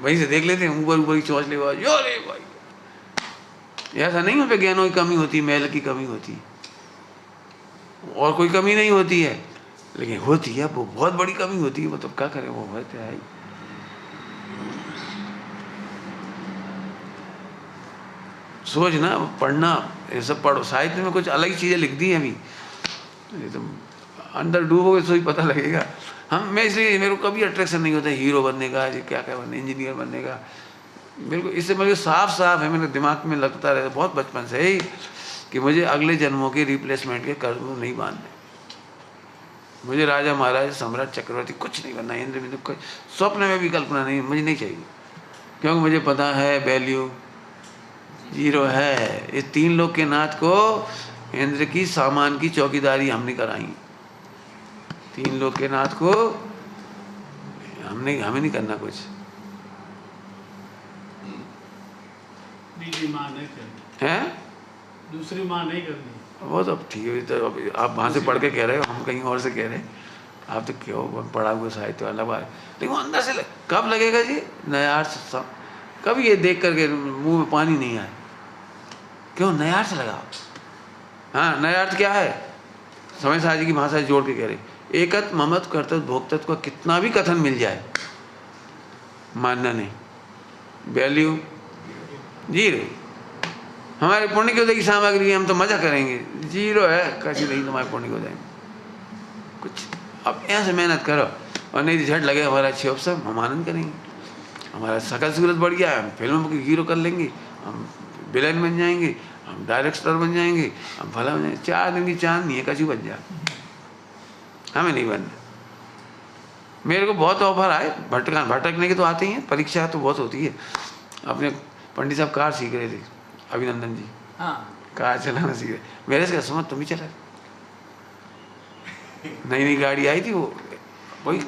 वहीं से देख लेते हैं, ऊपर ऊपर की चौंच ले भाई। ऐसा नहीं है ज्ञानों की कमी होती, मैल की कमी होती, और कोई कमी नहीं होती है, लेकिन होती है, वो बहुत बड़ी कमी होती है। वो तो क्या करें, वो होते है। सोचना, पढ़ना, ये सब पढ़ो। साहित्य में कुछ अलग ही चीज़ें लिख दी हैं अभी, ये तो अंदर डूबोगे तो ही पता लगेगा। मैं इसलिए मेरे को कभी अट्रैक्शन नहीं होता हीरो बनने का, ये क्या क्या बनने, इंजीनियर बनने का, बिल्कुल। इससे मुझे साफ साफ है, मेरे दिमाग में लगता रहता बहुत बचपन से ही कि मुझे अगले जन्मों के रिप्लेसमेंट के कर्ज नहीं बांधने। मुझे राजा महाराज सम्राट चक्रवर्ती कुछ नहीं बनना, इंद्र बिंदु कोई स्वप्न में भी कल्पना नहीं, मुझे नहीं चाहिए। क्योंकि मुझे पता है वैल्यू जीरो है। इस 3 लोग के नाथ को इंद्र की सामान की चौकीदारी हमने कराई। 3 लोग के नाथ को हमें नहीं करना कुछ। दूसरी माँ नहीं करनी हैं? दूसरी माँ नहीं करनी। वो तो ठीक है, तो अब आप वहाँ से पढ़ के कह रहे हो, हम कहीं और से कह रहे हैं। आप तो क्यों पढ़ा हुआ साहित्य अलग बात है, लेकिन अंदर से कब लगेगा जी नयार्थ? कभी ये देख करके मुंह में पानी नहीं आए। क्यों नयार्थ से लगाओ? हाँ, नयार्थ क्या है? समय साहब जी की भाषा से जोड़ के कह रहे, एकत्व ममत्व कर्तव्य भोक्तत्व का कितना भी कथन मिल जाए, मानना नहीं। Value zero. हमारे पुण्य की उदय की सामग्री है, हम तो मजा करेंगे। जीरो है, कैसी नहीं तुम्हारे पुण्य की उदय कुछ। अब ऐसे मेहनत करो, और नहीं तो झट लगे हमारा अच्छे अवसर, हम आनंद करेंगे। हमारा सकल सूरत बढ़ गया, हम फिल्म के हीरो कर लेंगे, हम विलेन बन जाएंगे, हम डायरेक्टर बन जाएंगे, हम भला बन जाएंगे। 4 दिन की चांदनी है, कछु बन जा, हमें नहीं बनना। मेरे को बहुत ऑफर आए, भटकने के तो आते ही हैं, परीक्षा तो बहुत होती है। अपने पंडित साहब कार सीख रहे थे, अभिनंदन जी, हाँ कार चलाना सीख रहे। मेरे से सुमत तुम ही चला। नई नई गाड़ी आई थी, वो वही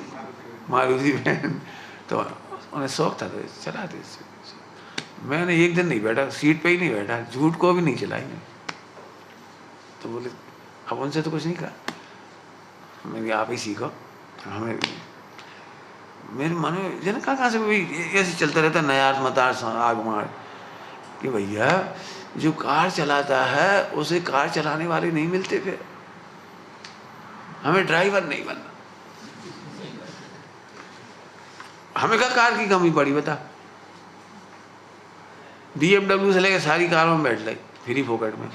मारुति वैन, तो उन्हें शौक था तो चलाते। मैंने एक दिन नहीं बैठा, सीट पे ही नहीं बैठा, झूठ को भी नहीं चलाई मैंने। तो बोले अब उनसे तो कुछ नहीं कहा, मैंने आप ही सीखो। हमें मेरे मन में जन कहाँ से भी ऐसे चलता रहता नयार्थ मतार्थ आगमार कि भैया जो कार चलाता है उसे कार चलाने वाले नहीं मिलते, फिर हमें ड्राइवर नहीं बनना। हमें क्या कार की कमी पड़ी बता? BMW से लेकर सारी कारों में बैठ ली फ्री फोकट में।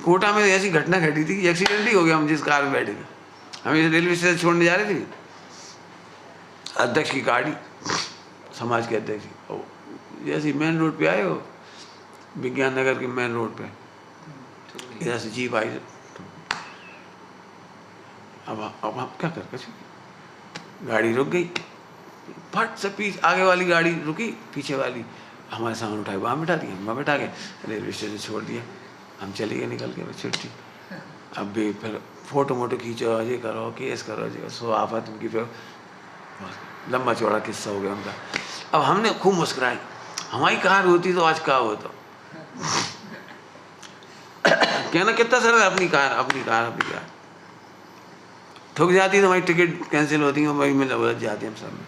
कोटा में ऐसी घटना घटी थी कि एक्सीडेंट ही हो गया, हम जिस कार में बैठे थे। हम इसे रेलवे स्टेशन छोड़ने जा रहे थे, अध्यक्ष की गाड़ी, समाज के अध्यक्ष की, जैसे मेन रोड पे आए हो, विज्ञान नगर के मेन रोड पे, इधर से जीप आई। अब हम क्या कर कुछ, गाड़ी रुक गई, फट से पीछे आगे वाली गाड़ी रुकी, पीछे वाली हमारे सामने उठाए, वहाँ बिठा दिया, वहाँ बिठा के रेलवे स्टेशन छोड़ दिया। हम चले गए निकल के, छुट्टी। अब भी फिर फोटो मोटो खींचो, ये करो, केस करो, ये सो आफत उनकी, फिर लंबा चौड़ा किस्सा हो गया उनका। अब हमने खूब मुस्कुराए, हमारी कार होती तो आज क्या होता। कहना कितना सरल है, अपनी कार ठुक जाती तो हमारी टिकट कैंसिल होती है, वही में उलझ जाती हम सब।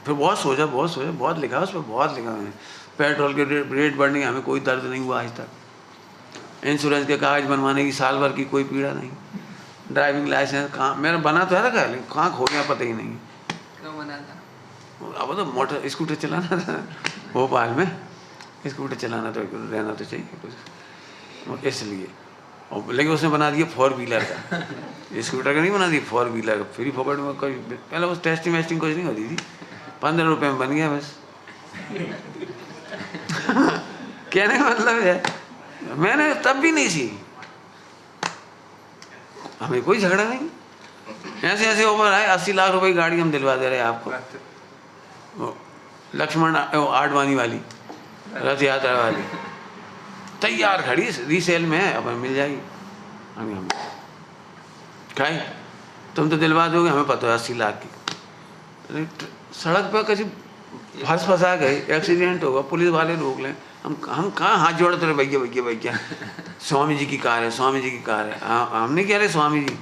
फिर बहुत सोचा, बहुत लिखा उस पर, बहुत लिखा मैंने। पेट्रोल के रेट बढ़ने का हमें कोई दर्द नहीं हुआ आज तक। इंश्योरेंस के कागज बनवाने की साल भर की कोई पीड़ा नहीं। ड्राइविंग लाइसेंस कहाँ मेरा बना तो है ना, लेकिन कहाँ खो गया पता ही नहीं। क्यों बना था? अब तो मोटर स्कूटर चलाना था भोपाल में, स्कूटर चलाना तो रहना तो चाहिए कुछ, इसलिए। और लेकिन उसने बना दिया 4 व्हीलर का, स्कूटर का नहीं बना दिया, 4 व्हीलर का फ्री फोकट में। कोई पहले उस टेस्टिंग वेस्टिंग कुछ नहीं होती थी, 15 रुपये में बन गया बस। कहने का मतलब है मैंने तब भी नहीं सीखी, हमें कोई झगड़ा नहीं। ऐसे ऐसे ओवर आए, 80 लाख रुपए की गाड़ी हम दिलवा दे रहे हैं आपको, लक्ष्मण आडवाणी वाली, रथ यात्रा वाली, तैयार खड़ी, रीसेल में है, अब मिल जाएगी। हम खाए, तुम तो दिलवा दोगे, हमें पता है 80 लाख की। सड़क पर कभी फंसा गए, एक्सीडेंट होगा, पुलिस वाले रोक लें, हम कहाँ हाथ जोड़ते रहे, भैया स्वामी जी की कार है, स्वामी जी की कार है। हमने कह रहे स्वामी जी,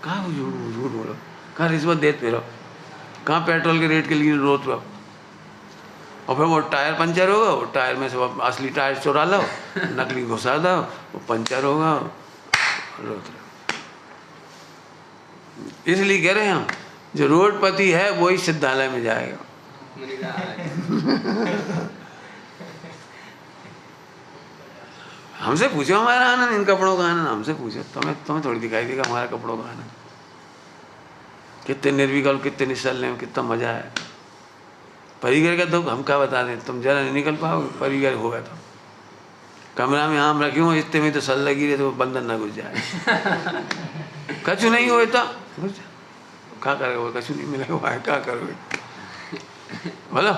कहाँ झूठ बोलो, कहाँ रिश्वत देते फिरो, कहाँ पेट्रोल के रेट के लिए रोत रहो। और फिर वो टायर पंचर होगा, वो टायर में से असली टायर चुरा लो, नकली घुसा दो, वो पंचर होगा, रोत रहो। इसलिए कह रहे हैं हम, जो रोडपति है वही सिद्धालय में जाएगा। मुनिराज। हमसे पूछो हमारा आनंद, इन कपड़ों का आनंद हमसे पूछो। तुम्हें थोड़ी दिखाई देगा हमारा कपड़ों का आनंद। कितने निर्विकल्प, कितने निश्चल हैं, कितना मजा है। परिगर का दुख हम क्या बता दें, तुम जरा नहीं निकल पाओगे। परिगर होगा तो कमरा में आम रखे हो, इतने में तो सल लगी रहे तो बंधन ना घुस जाए। कछु नहीं हो तो घुस जाए, क्या करोगे? कछु नहीं मिलेगा, क्या करोगे? बोलो,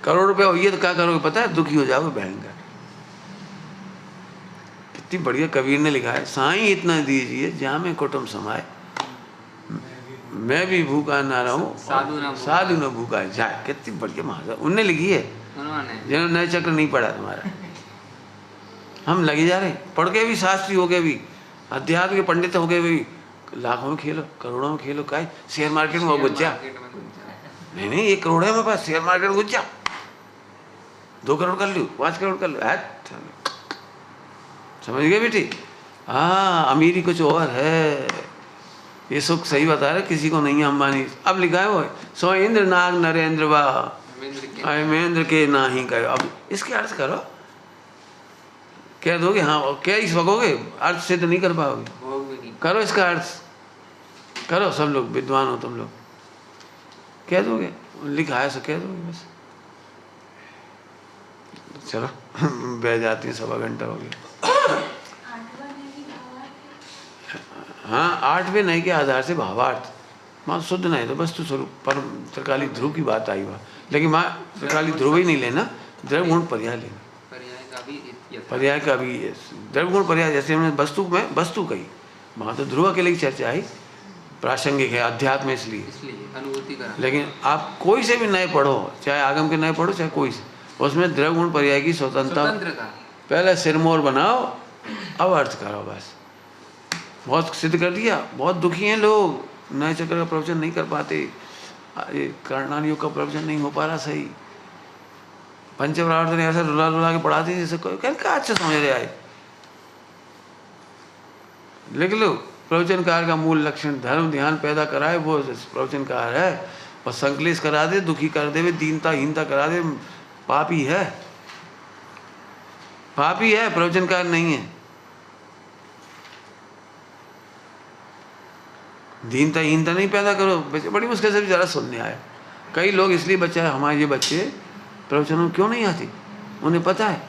करोड़ रुपया होइए तो क्या करोगे पता है? दुखी हो जाओगे भयंकर। कितनी बढ़िया कबीर ने लिखा है, साईं इतना दीजिए जहाँ में कुटुंब समाए, मैं भी भूखा ना रहूं, साधु न भूखा जाए। कितनी बढ़िया महाजा उनने लिखी है, जिन्होंने नए चक्र नहीं पढ़ा तुम्हारा। हम लगे जा रहे, पढ़ के भी, शास्त्री हो के भी, अध्यात्म के पंडित हो के भी, लाखों में खेलो, करोड़ों में खेलो, का शेयर मार्केट में घुस जा। नहीं 1 करोड़ है मेरे पास, शेयर मार्केट में घुस जा, 2 करोड़ कर लूँ, 5 करोड़ कर लूँ। समझ गए बेटी? हाँ, अमीरी कुछ और है। ये सुख सही बता रहे, किसी को नहीं है अंबानी। अब लिखा है वो, सो इंद्र नाग नरेंद्र वा महेंद्र के ना ही कहो। अब इसके अर्थ करो, कह दोगे हाँ, क्या ही सकोगे? अर्थ से तो नहीं कर पाओगे। करो इसका अर्थ करो, सब लोग विद्वान हो तुम लोग, कह दोगे, लिखा है सो कह दोगे बस। चलो बह जाती है, 1.25 घंटा हो गया। हाँ, 8वें नए के आधार से भावार्थ, माँ शुद्ध नहीं तो वस्तु स्वरूप परम त्रिकाली ध्रुव की बात आई हुआ। लेकिन माँ त्रिकाली ध्रुव ही नहीं लेना, द्रव्य गुण पर्याय लेना। पर्याय का भी द्रव्य गुण पर्याय, जैसे हमने वस्तु में वस्तु कही, वहाँ तो ध्रुव के लिए चर्चा आई, प्रासंगिक है अध्यात्म इसलिए अनुभूति करा। लेकिन आप कोई से भी नए पढ़ो, चाहे आगम के नए पढ़ो, चाहे कोई से, उसमें द्रव्य गुण पर्याय की स्वतंत्रता। पहले सिरमौर बनाओ, अब अर्थ करो बस। बहुत सिद्ध कर दिया, बहुत दुखी हैं लोग, नए चक्र का प्रवचन नहीं कर पाते, कर्णान योग का प्रवचन नहीं हो पा रहा सही। पंचप्रावर्त ने ऐसा रुला रुला के पढ़ाते हैं जैसे कोई क्या अच्छा समझ रहे आए। लिख लो, प्रवचनकार का मूल लक्षण धर्म ध्यान पैदा कराए वो प्रवचनकार है, और संकलेश करा दे, दुखी कर दे, दीनता हीनता करा दे, पापी है, पापी है, प्रवचनकार नहीं है। दीनता हीनता नहीं पैदा करो। बड़ी मुश्किल से भी ज़रा सुनने आए। कई लोग इसलिए बच्चे, हमारे ये बच्चे प्रवचनों क्यों नहीं आते, उन्हें पता है।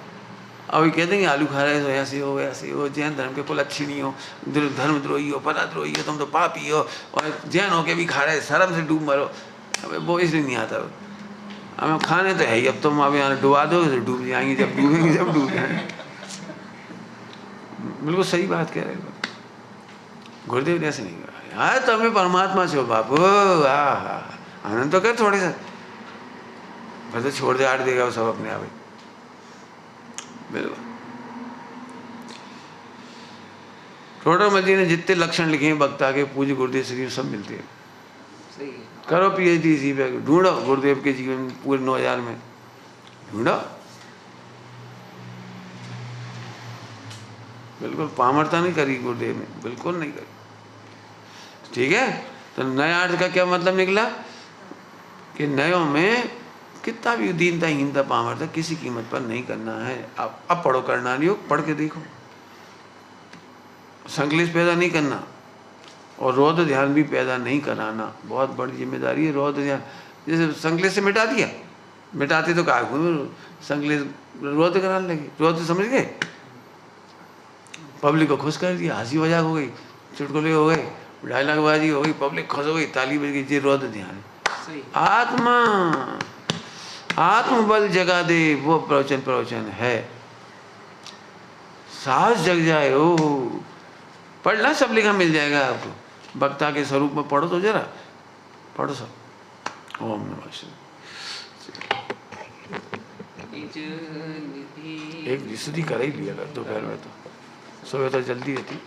अब ये कहते हैं आलू खा रहे हो, ऐसे हो वैसे हो, जैन धर्म के कुल अच्छी नहीं हो, धर्मद्रोही हो, पराद्रोही हो, तुम तो पापी हो, और जैन हो के भी खा रहे, शर्म से डूब मरो। अब वो इसलिए नहीं आता। हमें खाने तो है ही, अब तुम अब यहाँ डुबा दो तो डूब जाएंगे, जब डूबेंगे जब डूब जाएंगे। बिल्कुल सही बात कह रहे हो। गुरुदेव ने ऐसे नहीं कहा, हाँ तो हमें परमात्मा से हो बाबू, आनंद तो कर थोड़े सा, बस तो छोड़ दे, आट देगा वो सब अपने आप ही। बिल्कुल टोटल मजी ने जितने लक्षण लिखे हैं वक्ता के, पूज्य गुरुदेव श्री सब मिलते हैं। सही है। करो PhD इसी पे, ढूंढो गुरुदेव के जीवन पूरे 9000 में ढूंढो। बिल्कुल पामरता नहीं करी गुरुदेव ने, बिल्कुल नहीं करी। ठीक है, तो नए अर्थ का क्या मतलब निकला कि नयों में कितना भी दीनता हीनता पामरता किसी कीमत पर नहीं करना है। अब पढ़ो कर्णान योग, पढ़ के देखो, संकलेश पैदा नहीं करना, और रौद्र ध्यान भी पैदा नहीं कराना। बहुत बड़ी जिम्मेदारी है रौद्र ध्यान। जैसे संकलेश से मिटा दिया, मिटाते तो कहा संकलेश रौद्र कराने लगे। रौद्र समझ गए, पब्लिक को खुश कर दिया, हंसी मजाक हो गई, चुटकुले हो गए, डायलॉगबाजी हो गई, पब्लिक खुश हो गई, ताली बज गई। ये रौद्र ध्यान है। आत्मा आत्मबल जगा दे, वो प्रवचन है। साहस जग जाए, ओ पढ़ना, सब लिखा मिल जाएगा आपको। वक्ता के स्वरूप में पढ़ो तो जरा, पढ़ो सब। ओम नमः शिवाय। एक विशुद्धि कर ही लिया कर दोपहर में, तो सुबह तो जल्दी रहती।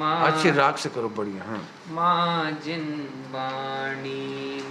अच्छे राग से करो, बढ़िया। हाँ, माँ जिन वाणी